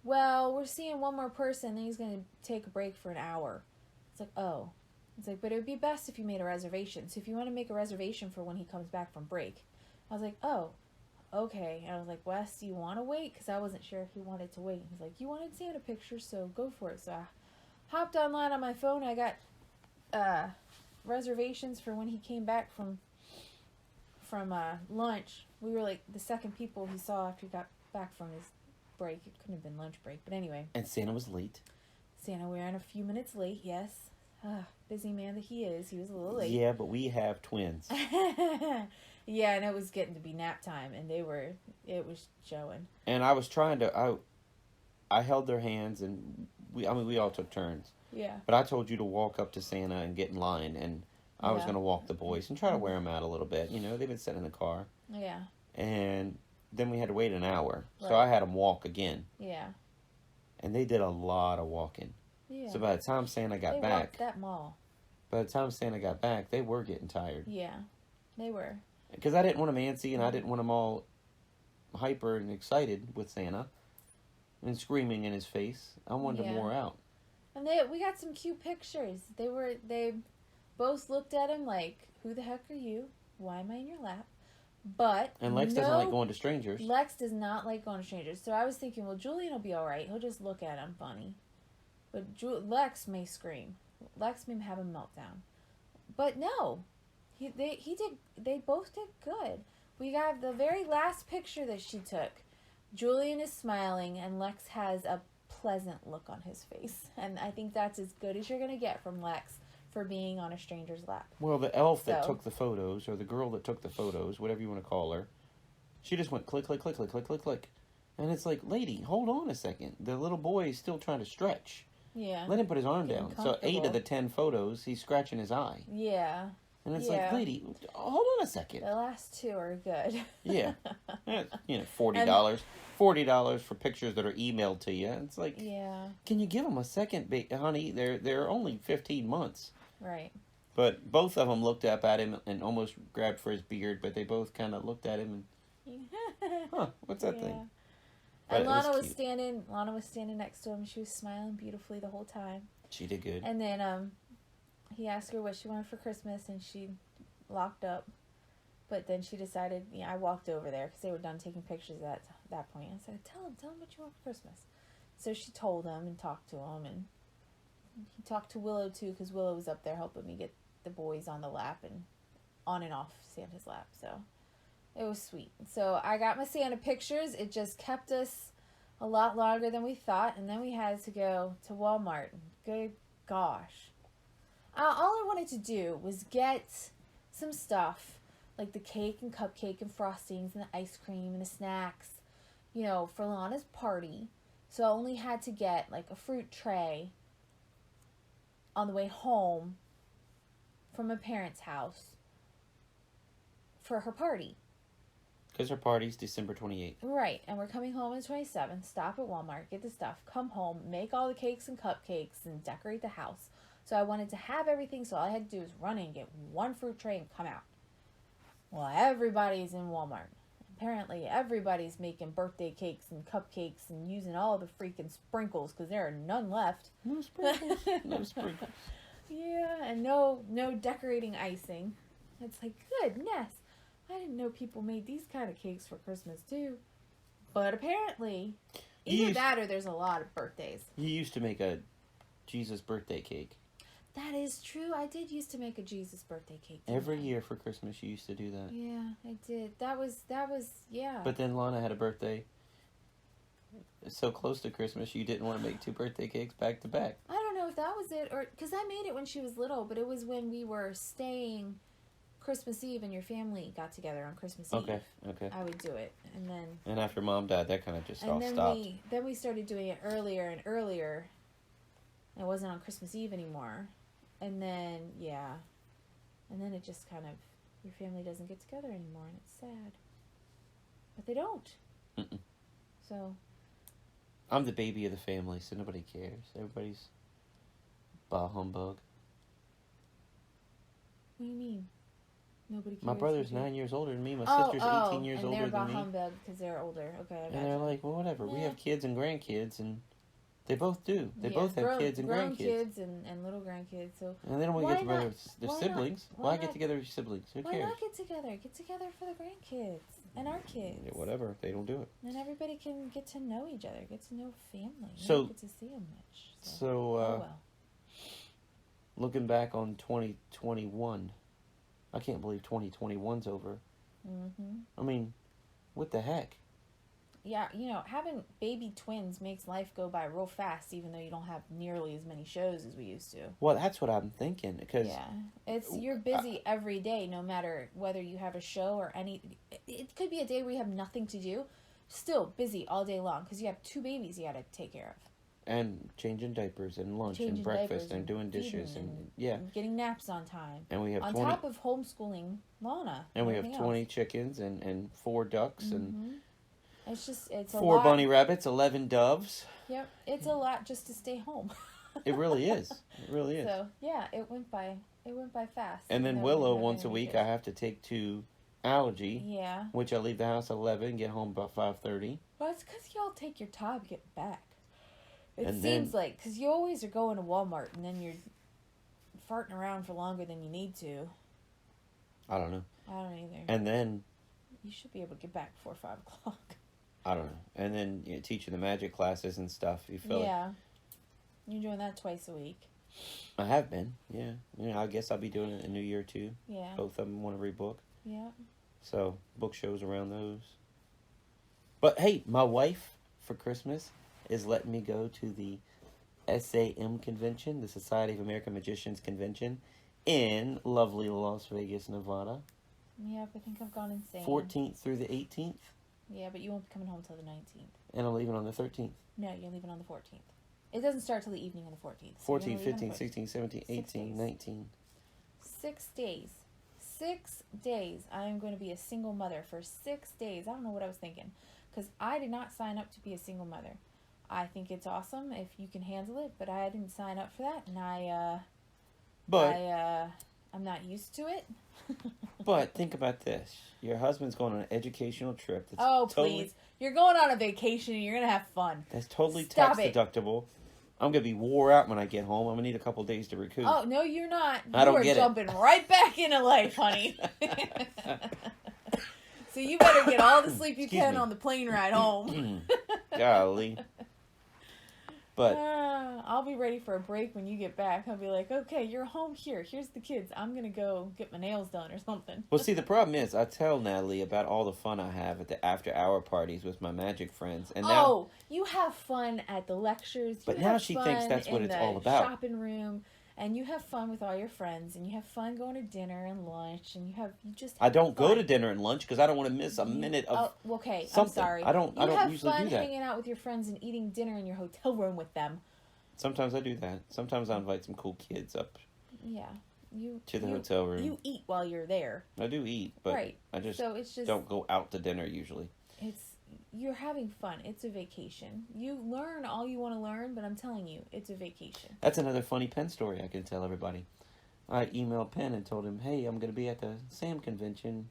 well, we're seeing one more person, then he's going to take a break for an hour. It's like, oh. It's like, but it would be best if you made a reservation. So if you want to make a reservation for when he comes back from break. I was like, oh, okay. And I was like, Wes, do you want to wait? Because I wasn't sure if he wanted to wait. He's like, you wanted Santa pictures, so go for it. So I hopped online on my phone. I got reservations for when he came back from lunch. We were like the second people he saw after he got back from his break. It couldn't have been lunch break, but anyway. And Santa was late. Santa, we ran a few minutes late, yes. Busy man that he is. He was a little late. Yeah, but we have twins. Yeah, and it was getting to be nap time, and it was showing. And I was trying to, I held their hands, and we all took turns. Yeah. But I told you to walk up to Santa and get in line, and I was going to walk the boys and try to wear them out a little bit. They've been sitting in the car. Yeah. And then we had to wait an hour. So Right. I had them walk again. Yeah. And they did a lot of walking. Yeah. So by the time Santa got they back, walked that mall. by the time Santa got back, they were getting tired. Yeah. They were. Because I didn't want them antsy, and I didn't want them all hyper and excited with Santa and screaming in his face. I wanted them wore out. And we got some cute pictures. They both looked at him like, who the heck are you? Why am I in your lap? But And Lex doesn't like going to strangers. Lex does not like going to strangers. So I was thinking, well, Julian will be all right. He'll just look at him funny. But Lex may scream. Lex may have a meltdown. But no, they both did good. We got the very last picture that she took. Julian is smiling, and Lex has a pleasant look on his face. And I think that's as good as you're going to get from Lex for being on a stranger's lap. Well, the elf that took the photos, or the girl that took the photos, whatever you want to call her, she just went click, click, click, click, click, click, click. And it's like, lady, hold on a second. The little boy is still trying to stretch. Yeah. Let him put his arm down. So 8 of the 10 photos, he's scratching his eye. Yeah. And it's like, lady, hold on a second. The last 2 are good. Yeah. You know, $40. $40 for pictures that are emailed to you. It's like, can you give them a second, honey? They're only 15 months. Right. But both of them looked up at him and almost grabbed for his beard, but they both kind of looked at him and, huh, what's that thing? But and Lana was standing next to him. She was smiling beautifully the whole time. She did good. And then he asked her what she wanted for Christmas, and she locked up. But then she decided, I walked over there because they were done taking pictures at that point. I said, tell him what you want for Christmas. So she told him and talked to him, and he talked to Willow too, because Willow was up there helping me get the boys on the lap and on and off Santa's lap. So it was sweet. So I got my Santa pictures. It just kept us a lot longer than we thought, and then we had to go to Walmart. Good gosh. All I wanted to do was get some stuff, like the cake and cupcake and frostings and the ice cream and the snacks, for Lana's party. So I only had to get, like, a fruit tray on the way home from my parents' house for her party. Because her party's December 28th. Right, and we're coming home on the 27th, stop at Walmart, get the stuff, come home, make all the cakes and cupcakes, and decorate the house. So I wanted to have everything, so all I had to do was run in, get one fruit tray, and come out. Well, everybody's in Walmart. Apparently, everybody's making birthday cakes and cupcakes and using all the freaking sprinkles, because there are none left. No sprinkles. No sprinkles. Yeah, and no decorating icing. It's like, goodness. I didn't know people made these kind of cakes for Christmas, too. But apparently, either that or there's a lot of birthdays. You used to make a Jesus birthday cake. That is true. I did used to make a Jesus birthday cake. Every year for Christmas, you used to do that. Yeah, I did. That was, yeah. But then Lana had a birthday so close to Christmas, you didn't want to make 2 birthday cakes back to back. I don't know if that was it, or because I made it when she was little, but it was when we were staying Christmas Eve and your family got together on Christmas Eve. Okay. I would do it, and then. And after Mom died, that kind of just all then stopped. Then we started doing it earlier and earlier. It wasn't on Christmas Eve anymore, and then and then it just kind of, your family doesn't get together anymore, and it's sad. But they don't. Mm-mm. So. I'm the baby of the family, so nobody cares. Everybody's bah humbug. What do you mean? Nobody cares. My brother's 9 years older than me. My sister's 18 years older than me. And they're bah humbug because they're older. Okay, I And they're like, well, whatever. Yeah. We have kids and grandkids, and they both do. They both have kids and grown grandkids. kids and little grandkids. So. And they don't want to get together with their why siblings. not? Why get together with your siblings? Who Why cares? not get together? Get together for the grandkids and our kids. Yeah, whatever. They don't do it. And everybody can get to know each other, get to know family. You So- don't get to see them much. So, well. looking back on 2021, I can't believe 2021's over. Mm-hmm. I mean, what the heck? Yeah, having baby twins makes life go by real fast, even though you don't have nearly as many shows as we used to. Well, that's what I'm thinking, because... Yeah, you're busy every day, no matter whether you have a show or any... It could be a day where you have nothing to do, still busy all day long, because you have 2 babies you got to take care of. And changing diapers and lunch and breakfast and doing dishes and getting naps on time. And we have on 20, top of homeschooling Lana. and we have everything 20 else. chickens and 4 ducks Mm-hmm. and It's a 4 lot. bunny rabbits, 11 doves. Yep, it's a lot just to stay home. It really is. It really is. So yeah, it went by fast. And then even though we Willow, didn't have once a any week, kids. I have to take to allergy, Yeah. which I leave the house at 11, get home about 5:30. Well, it's because y'all take your time to get back. It And seems then- like, because you always are going to Walmart and then you're farting around for longer than you need to. I don't know. I don't either. And then, You should be able to get back before 5 o'clock. I don't know. And then teaching the magic classes and stuff. You feel like Yeah. You're doing that twice a week. I have been, yeah. I guess I'll be doing it in New Year too. Yeah. Both of them want to read book. Yeah. So, book shows around those. But hey, my wife for Christmas is letting me go to the SAM convention, the Society of American Magicians convention, in lovely Las Vegas, Nevada. Yeah, I think I've gone insane. 14th through the 18th, Yeah, but you won't be coming home till the 19th. and I'm leaving on the 13th. No, you're leaving on the 14th. It doesn't start till the evening on the 14th. 14, 15, 16, 17, 18, 6 days. 19. 6 days. 6 days. I am going to be a single mother for 6 days. I don't know what I was thinking. Because I did not sign up to be a single mother. I think it's awesome if you can handle it, but I didn't sign up for that, and I'm not used to it. But think about this. Your husband's going on an educational trip. That's Oh, totally, please. You're going on a vacation and you're going to have fun. That's totally Stop tax it. deductible. I'm going to be wore out when I get home. I'm going to need a couple days to recoup. Oh, no, you're not. I don't You are get it. jumping right back into life, honey. So you better get all the sleep you Excuse can me. on the plane ride home. Golly. But I'll be ready for a break when you get back. I'll be like, okay, you're home here. Here's the kids. I'm going to go get my nails done or something. well, see, the problem is, I tell Natalie about all the fun I have at the after-hour parties with my magic friends, and now, Oh, you have fun at the lectures. But you now have she thinks fun that's what in it's the all about. Shopping room, and you have fun with all your friends, and you have fun going to dinner and lunch, and you just. I have don't go fun. to dinner and lunch because I don't want to miss a minute of. Oh, okay. I'm something. sorry. I don't You have usually fun do that. hanging out with your friends and eating dinner in your hotel room with them. Sometimes I do that. Sometimes I invite some cool kids up Yeah, to the hotel room. You eat while you're there. I do eat, but Right. I just So it's just don't go out to dinner usually. you're having fun. It's a vacation. You learn all you want to learn, but I'm telling you, it's a vacation. That's another funny Penn story I can tell everybody. I emailed Penn and told him, hey, I'm going to be at the SAM convention.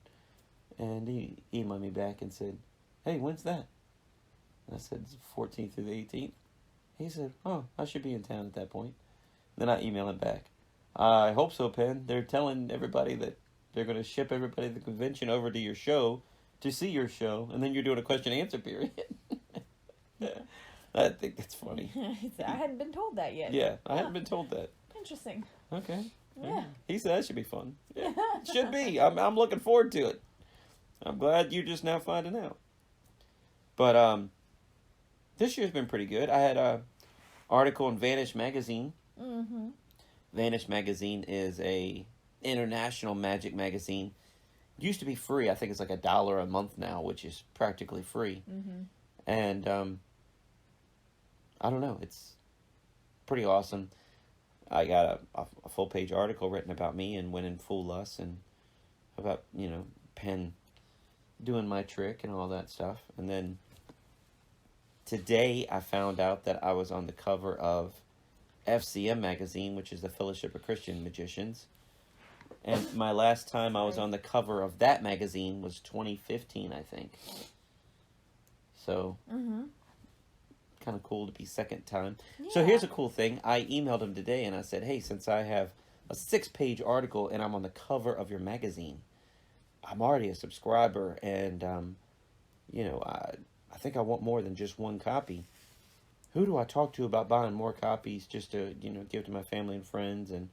And he emailed me back and said, hey, when's that? And I said, it's 14th through the 18th. He said, oh, I should be in town at that point. Then I emailed him back. I hope so, Penn. They're telling everybody that they're going to ship everybody at the convention over to your show to see your show. And then you're doing a question and answer period. I think that's funny. I hadn't been told that yet. Yeah, I hadn't been told that. Interesting. Okay. Yeah. He said that should be fun. Yeah, it should be. I'm looking forward to it. I'm glad you're just now finding out. But this year's been pretty good. I had a article in Vanish magazine. Mm-hmm. Vanish magazine is a international magic magazine. It used to be free. I think it's like $1 a month now, which is practically free. Mm-hmm. And I don't know. It's pretty awesome. I got a full page article written about me and Winning Fool Us and about, Penn doing my trick and all that stuff. And then today I found out that I was on the cover of FCM magazine, which is the Fellowship of Christian Magicians. And my last time I was on the cover of that magazine was 2015, I think. So, kind of cool to be second time. Yeah. So here's a cool thing. I emailed him today and I said, hey, since I have a 6-page article and I'm on the cover of your magazine, I'm already a subscriber and, I think I want more than just one copy. Who do I talk to about buying more copies just to, give to my family and friends and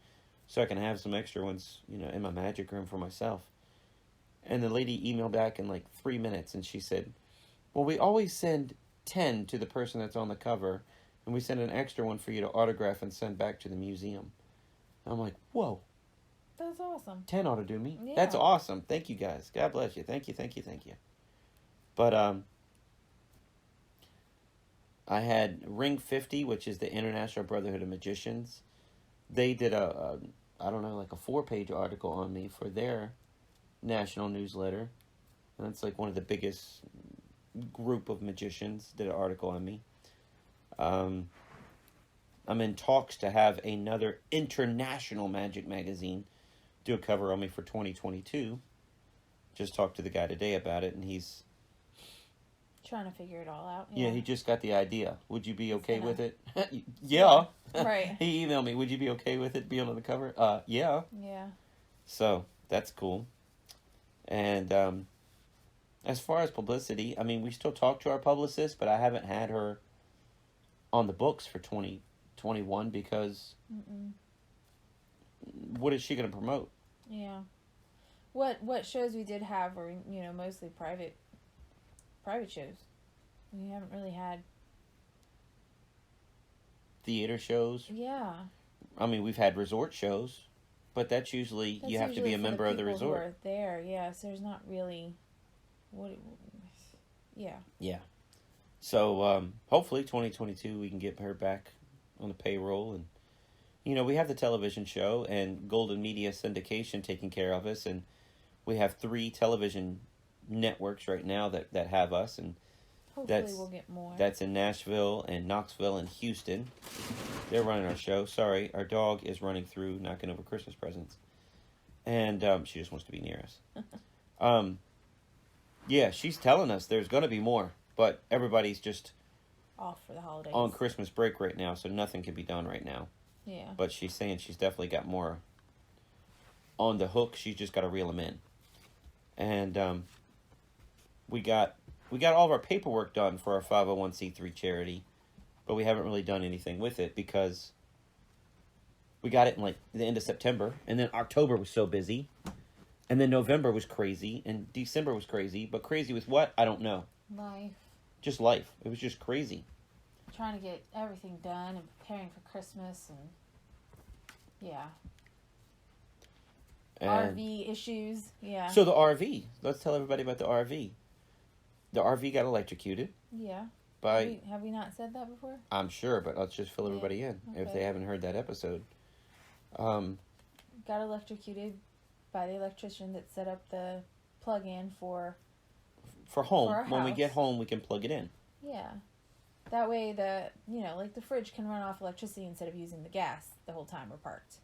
so I can have some extra ones, in my magic room for myself? And the lady emailed back in like 3 minutes and she said, well, we always send 10 to the person that's on the cover and we send an extra one for you to autograph and send back to the museum. I'm like, whoa. That's awesome. 10 ought to do me. Yeah. That's awesome. Thank you, guys. God bless you. Thank you. But I had Ring 50, which is the International Brotherhood of Magicians. They did a 4-page article on me for their national newsletter. And it's like one of the biggest group of magicians did an article on me. I'm in talks to have another international magic magazine do a cover on me for 2022. Just talked to the guy today about it, and he's trying to figure it all out. yeah, he just got the idea. Would you be okay with it? Yeah. Yeah. Right. He emailed me, would you be okay with it being on the cover? Yeah. Yeah. So, that's cool. And as far as publicity, I mean, we still talk to our publicist, but I haven't had her on the books for 2021 because what is she going to promote? Yeah. What shows we did have were, mostly private shows. We haven't really had. Theater shows. Yeah. I mean, we've had resort shows, but that's usually you have to be a member of the resort. Who are there, yeah. So there's not really. Yeah. Yeah. So hopefully 2022 we can get her back on the payroll, and we have the television show and Golden Media Syndication taking care of us, and we have 3 television networks right now that have us, and hopefully we'll get more. That's in Nashville and Knoxville and Houston. They're running our show. Sorry, our dog is running through knocking over Christmas presents, and she just wants to be near us. Yeah, she's telling us there's going to be more, but everybody's just off for the holidays on Christmas break right now, so nothing can be done right now. Yeah. But she's saying she's definitely got more on the hook. She's just got to reel them in. And we got all of our paperwork done for our 501c3 charity, but we haven't really done anything with it because we got it in like the end of September, and then October was so busy, and then November was crazy, and December was crazy, but crazy with what? I don't know. Life. Just life. It was just crazy. Trying to get everything done and preparing for Christmas and yeah. And RV issues, yeah. So the RV. Let's tell everybody about the RV. The RV got electrocuted. Yeah. Have we not said that before? I'm sure, but let's just fill everybody in if they haven't heard that episode. Got electrocuted by the electrician that set up the plug-in for home. For our when we house. get home, we can plug it in. Yeah. That way like the fridge can run off electricity instead of using the gas the whole time we're parked.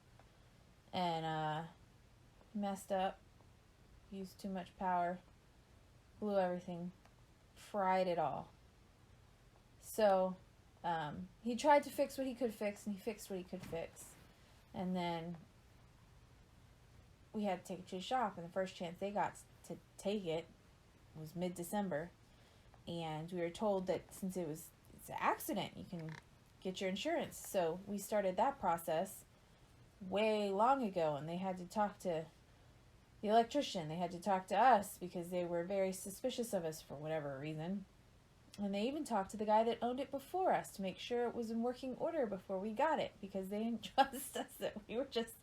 And messed up, used too much power, blew everything, fried it all. So he tried to fix what he could fix, and he fixed what he could fix. And then we had to take it to the shop, and the first chance they got to take it was mid-December. And we were told that since it's an accident, you can get your insurance. So we started that process way long ago, and they had to talk to the electrician. They had to talk to us because they were very suspicious of us for whatever reason. And they even talked to the guy that owned it before us to make sure it was in working order before we got it, because they didn't trust us that we were just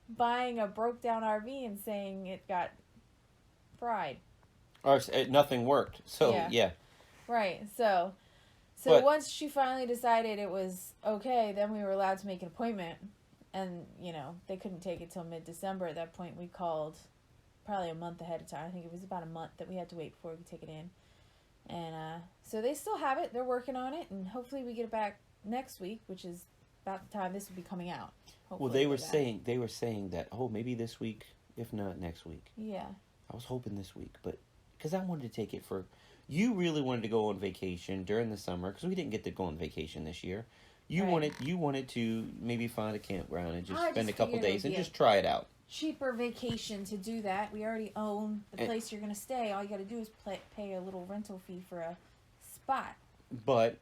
buying a broke down RV and saying it got fried. Or nothing worked. So, yeah. Right. So once she finally decided it was okay, then we were allowed to make an appointment. And, they couldn't take it till mid-December. At that point, we called probably a month ahead of time. I think it was about a month that we had to wait before we could take it in. And so they still have it. They're working on it. And hopefully we get it back next week, which is about the time this will be coming out. Hopefully well, they were saying that, maybe this week, if not next week. Yeah. I was hoping this week, but because I wanted to take it for... You really wanted to go on vacation during the summer, because we didn't get to go on vacation this year. You wanted to maybe find a campground and just spend a couple days and just try it out. Cheaper vacation to do that. We already own the place you're going to stay. All you got to do is pay a little rental fee for a spot. But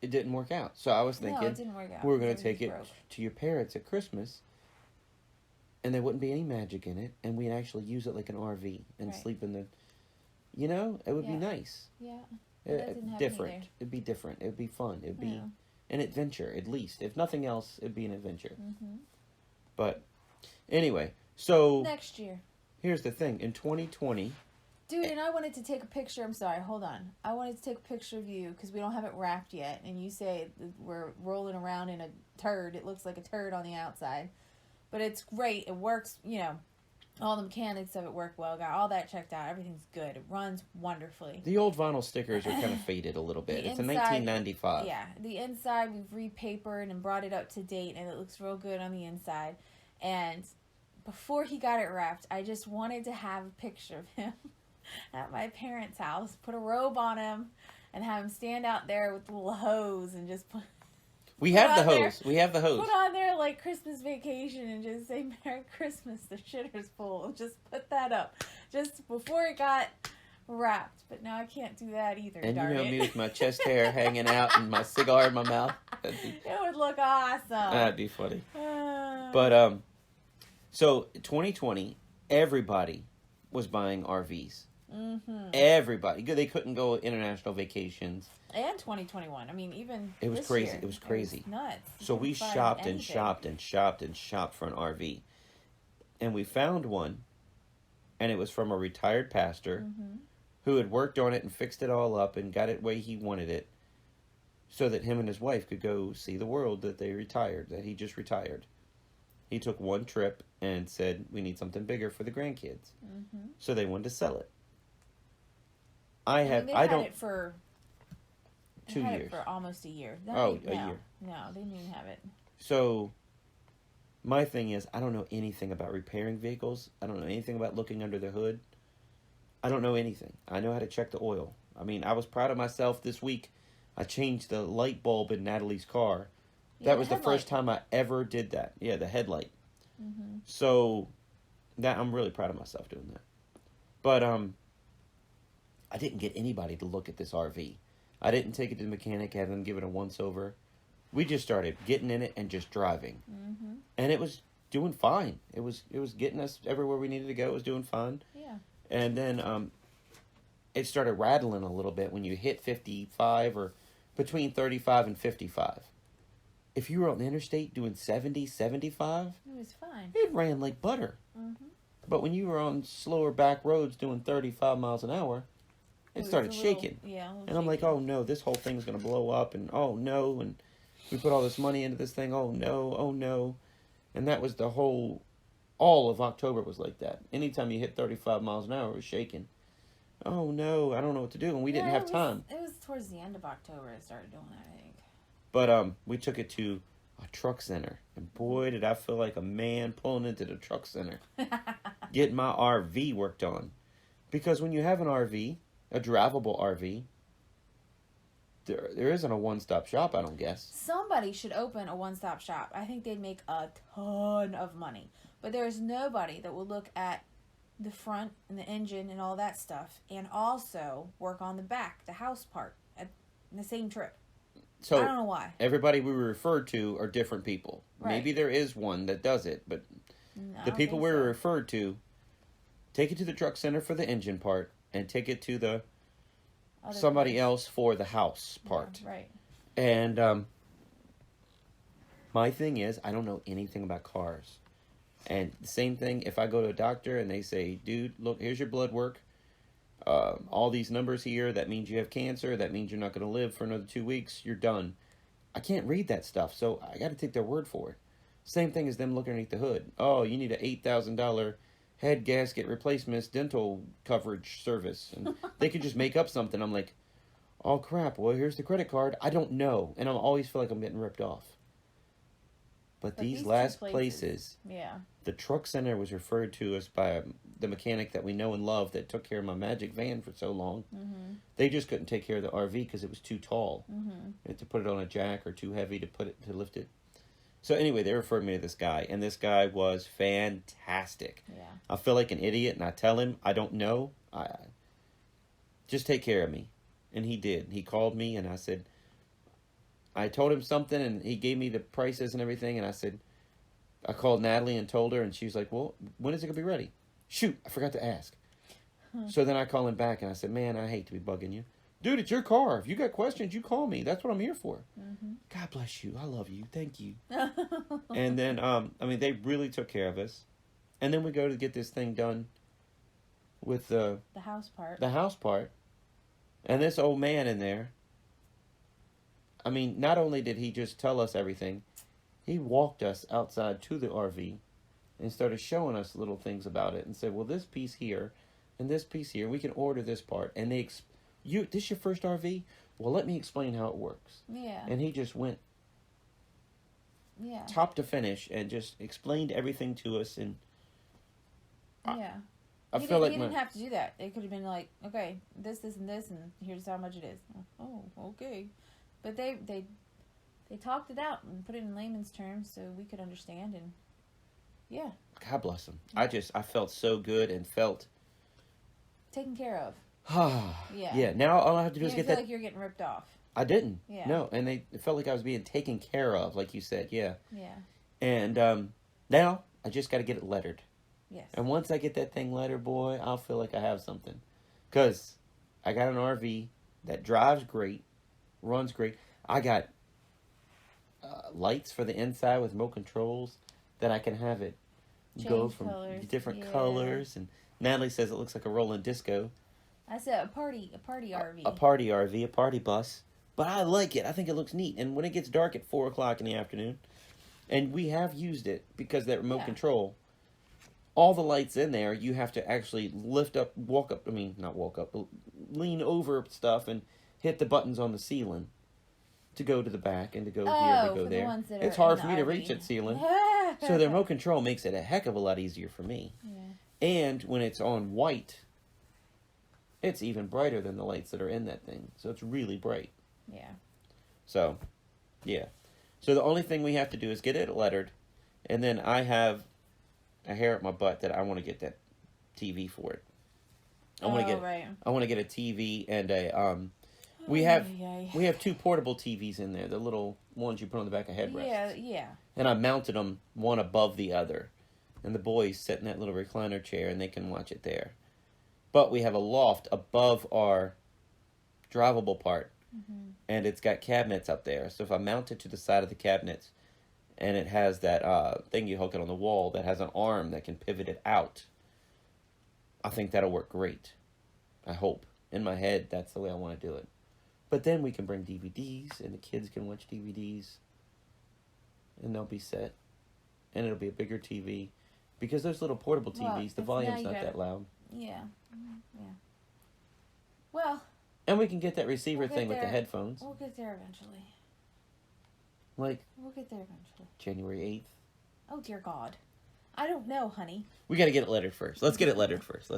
it didn't work out. So I was thinking, no, it didn't work out. We were going to take it to your parents at Christmas, and there wouldn't be any magic in it, and we'd actually use it like an RV and sleep in the... it would be nice. Yeah. Different. It'd be different. It'd be fun. It'd be an adventure, at least. If nothing else, it'd be an adventure. Mm-hmm. But anyway, so... Next year. Here's the thing. In 2020... Dude, and I wanted to take a picture. I'm sorry, hold on. I wanted to take a picture of you because we don't have it wrapped yet. And you say we're rolling around in a turd. It looks like a turd on the outside. But it's great. It works, All the mechanics of it work well. Got all that checked out. Everything's good. It runs wonderfully. The old vinyl stickers are kind of faded a little bit. It's a 1995. Yeah, the inside we've repapered and brought it up to date, and it looks real good on the inside. And before he got it wrapped, I just wanted to have a picture of him at my parents' house, put a robe on him, and have him stand out there with the little hose and just put... We have the hose. We have the hose. Put on there like Christmas Vacation and just say Merry Christmas, the shitter's full. Just put that up just before it got wrapped. But now I can't do that either. And darn it. me with my chest hair hanging out and my cigar in my mouth. It would look awesome. That'd be funny. But so 2020, everybody was buying RVs. Mm-hmm. Everybody. They couldn't go international vacations. And 2021. I mean, even it was this crazy. Year, it was crazy. It was nuts. So we shopped and shopped and shopped and shopped for an RV, and we found one, and it was from a retired pastor who had worked on it and fixed it all up and got it the way he wanted it, so that him and his wife could go see the world that he just retired. He took one trip and said, "We need something bigger for the grandkids," so they wanted to sell it. I had it for 2 years. Had it for almost a year. A year. No, they didn't have it. So, my thing is, I don't know anything about repairing vehicles. I don't know anything about looking under the hood. I don't know anything. I know how to check the oil. I mean, I was proud of myself this week. I changed the light bulb in Natalie's car. Yeah, that was the first time I ever did that. Yeah, the headlight. Mm-hmm. So, I'm really proud of myself doing that. But, I didn't get anybody to look at this RV. I didn't take it to the mechanic, have them give it a once-over. We just started getting in it and just driving. Mm-hmm. And it was doing fine. It was getting us everywhere we needed to go. It was doing fine. Yeah. And then it started rattling a little bit when you hit 55 or between 35 and 55. If you were on the interstate doing 70, 75... It was fine. It ran like butter. Mm-hmm. But when you were on slower back roads doing 35 miles an hour... It started shaking. Yeah. And I'm like, oh no, this whole thing's going to blow up. And oh no. And we put all this money into this thing. Oh no. Oh no. And that was all of October was like that. Anytime you hit 35 miles an hour, it was shaking. Oh no, I don't know what to do. And we didn't have time. It was towards the end of October it started doing that, I think. But we took it to a truck center. And boy, did I feel like a man pulling into the truck center. Getting my RV worked on. Because when you have an RV... a drivable RV, there isn't a one-stop shop, I don't guess. Somebody should open a one-stop shop. I think they'd make a ton of money. But there's nobody that will look at the front and the engine and all that stuff and also work on the back, the house part, in the same trip. So I don't know why. Everybody we referred to are different people. Right. Maybe there is one that does it, but the people we were referred to, take it to the truck center for the engine part, and take it to the somebody else for the house part. Yeah, right. And my thing is, I don't know anything about cars. And the same thing, if I go to a doctor and they say, dude, look, here's your blood work. All these numbers here, that means you have cancer. That means you're not going to live for another 2 weeks. You're done. I can't read that stuff, so I got to take their word for it. Same thing as them looking underneath the hood. Oh, you need an $8,000 head gasket replacements dental coverage service. And they could just make up something. I'm like, oh crap, well here's the credit card. I don't know. And I always feel like I'm getting ripped off. But these last places, yeah. The truck center was referred to us by the mechanic that we know and love that took care of my Magic van for so long. Mm-hmm. They just couldn't take care of the RV because it was too tall. Mm-hmm. To put it on a jack or too heavy to lift it. So anyway, they referred me to this guy, and this guy was fantastic. Yeah. I feel like an idiot, and I tell him, I don't know. Just take care of me. And he did. He called me, and I told him something, and he gave me the prices and everything, and I called Natalie and told her, and she was like, well, when is it going to be ready? Shoot, I forgot to ask. So then I call him back, and I said, man, I hate to be bugging you. Dude, it's your car. If you got questions, you call me. That's what I'm here for. Mm-hmm. God bless you. I love you. Thank you. And then, they really took care of us. And then we go to get this thing done with the house part. The house part. And this old man in there, not only did he just tell us everything, he walked us outside to the RV and started showing us little things about it and said, well, this piece here and this piece here, we can order this part. And this your first RV? Well, let me explain how it works. Yeah. And he just went Yeah. top to finish and just explained everything to us. And Yeah. I He feel like didn't have to do that. It could have been like, okay, this, and this, and here's how much it is. Oh, okay. But they talked it out and put it in layman's terms so we could understand. And yeah, God bless him. I felt so good and felt taken care of. Yeah. Yeah. Now all I have to do You is didn't get feel that. like you're getting ripped off. I didn't. Yeah. No, and it felt like I was being taken care of, like you said. Yeah. Yeah. And now I just got to get it lettered. Yes. And once I get that thing lettered, boy, I'll feel like I have something. Because I got an RV that drives great, runs great. I got lights for the inside with remote controls that I can have it go Change from colors. different colors. And Natalie says it looks like a rolling disco. I said a party RV. A party RV, a party bus. But I like it. I think it looks neat. And when it gets dark at 4 o'clock in the afternoon, and we have used it because that remote control, all the lights in there, you have to actually lean over stuff and hit the buttons on the ceiling to go to the back and to go here, to go there. The ones that It's are hard in for the me to RV. reach that ceiling. So the remote control makes it a heck of a lot easier for me. Yeah. And when it's on white, it's even brighter than the lights that are in that thing. So it's really bright. Yeah. So, yeah. So the only thing we have to do is get it lettered. And then I have a hair at my butt that I want to get that TV for it. I want to get a TV and a we have 2 portable TVs in there, the little ones you put on the back of headrests. Yeah. And I mounted them one above the other. And the boys sit in that little recliner chair and they can watch it there. But we have a loft above our drivable part. Mm-hmm. And it's got cabinets up there. So if I mount it to the side of the cabinets, and it has that thing you hook it on the wall that has an arm that can pivot it out, I think that'll work great. I hope. In my head, that's the way I want to do it. But then we can bring DVDs, and the kids can watch DVDs, and they'll be set. And it'll be a bigger TV. Because those little portable TVs, the volume's not that loud. Yeah. Yeah. Well. And we can get that receiver thing with the headphones. We'll get there eventually. Like? We'll get there eventually. January 8th. Oh, dear God. I don't know, honey. We got to get it lettered first. Let's get it lettered first.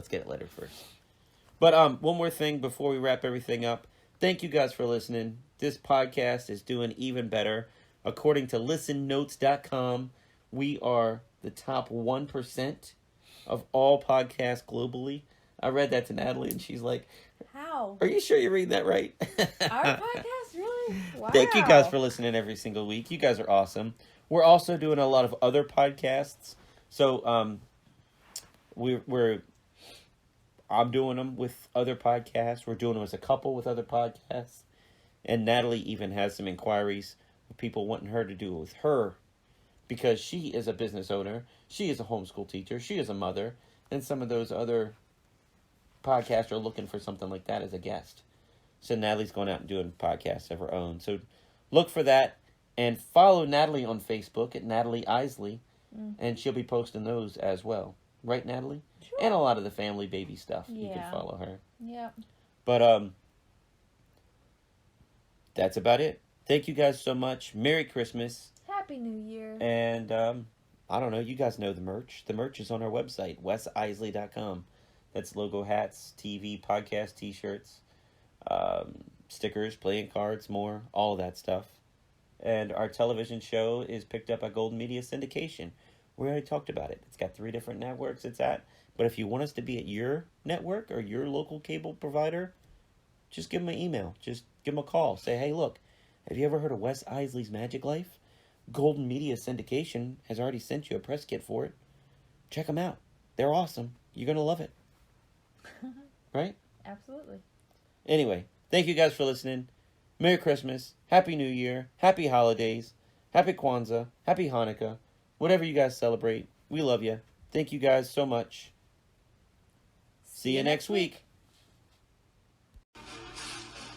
But one more thing before we wrap everything up. Thank you guys for listening. This podcast is doing even better. According to listennotes.com, we are the top 1% of all podcasts globally. I read that to Natalie, and she's like, how? Are you sure you're reading that right? Our podcast? Really? Wow. Thank you guys for listening every single week. You guys are awesome. We're also doing a lot of other podcasts. So I'm doing them with other podcasts. We're doing them as a couple with other podcasts. And Natalie even has some inquiries of people wanting her to do it with her, because she is a business owner. She is a homeschool teacher. She is a mother. And some of those other podcasts are looking for something like that as a guest. So Natalie's going out and doing podcasts of her own. So look for that. And follow Natalie on Facebook at Natalie Isley. And she'll be posting those as well. Right, Natalie? Sure. And a lot of the family baby stuff. Yeah. You can follow her. Yep. But that's about it. Thank you guys so much. Merry Christmas. Happy New Year. And I don't know. You guys know the merch. The merch is on our website, wesisley.com. That's logo hats, TV, podcast, t-shirts, stickers, playing cards, more, all of that stuff. And our television show is picked up by Golden Media Syndication. We already talked about it. It's got 3 different networks it's at. But if you want us to be at your network or your local cable provider, just give them an email. Just give them a call. Say, hey, look, have you ever heard of Wes Iseley's Magiclife? Golden Media Syndication has already sent you a press kit for it. Check them out. They're awesome. You're going to love it. Right? Absolutely. Anyway, thank you guys for listening. Merry Christmas. Happy New Year. Happy holidays. Happy Kwanzaa. Happy Hanukkah. Whatever you guys celebrate. We love you. Thank you guys so much. See you next week.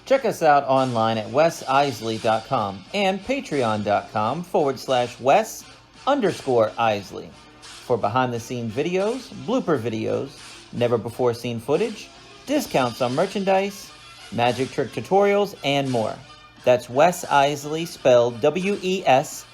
Check us out online at wesisley.com and patreon.com/Wes_Isley. for behind-the-scenes videos, blooper videos, never-before-seen footage, discounts on merchandise, magic trick tutorials, and more. That's Wes Iseli, spelled Wesiseli.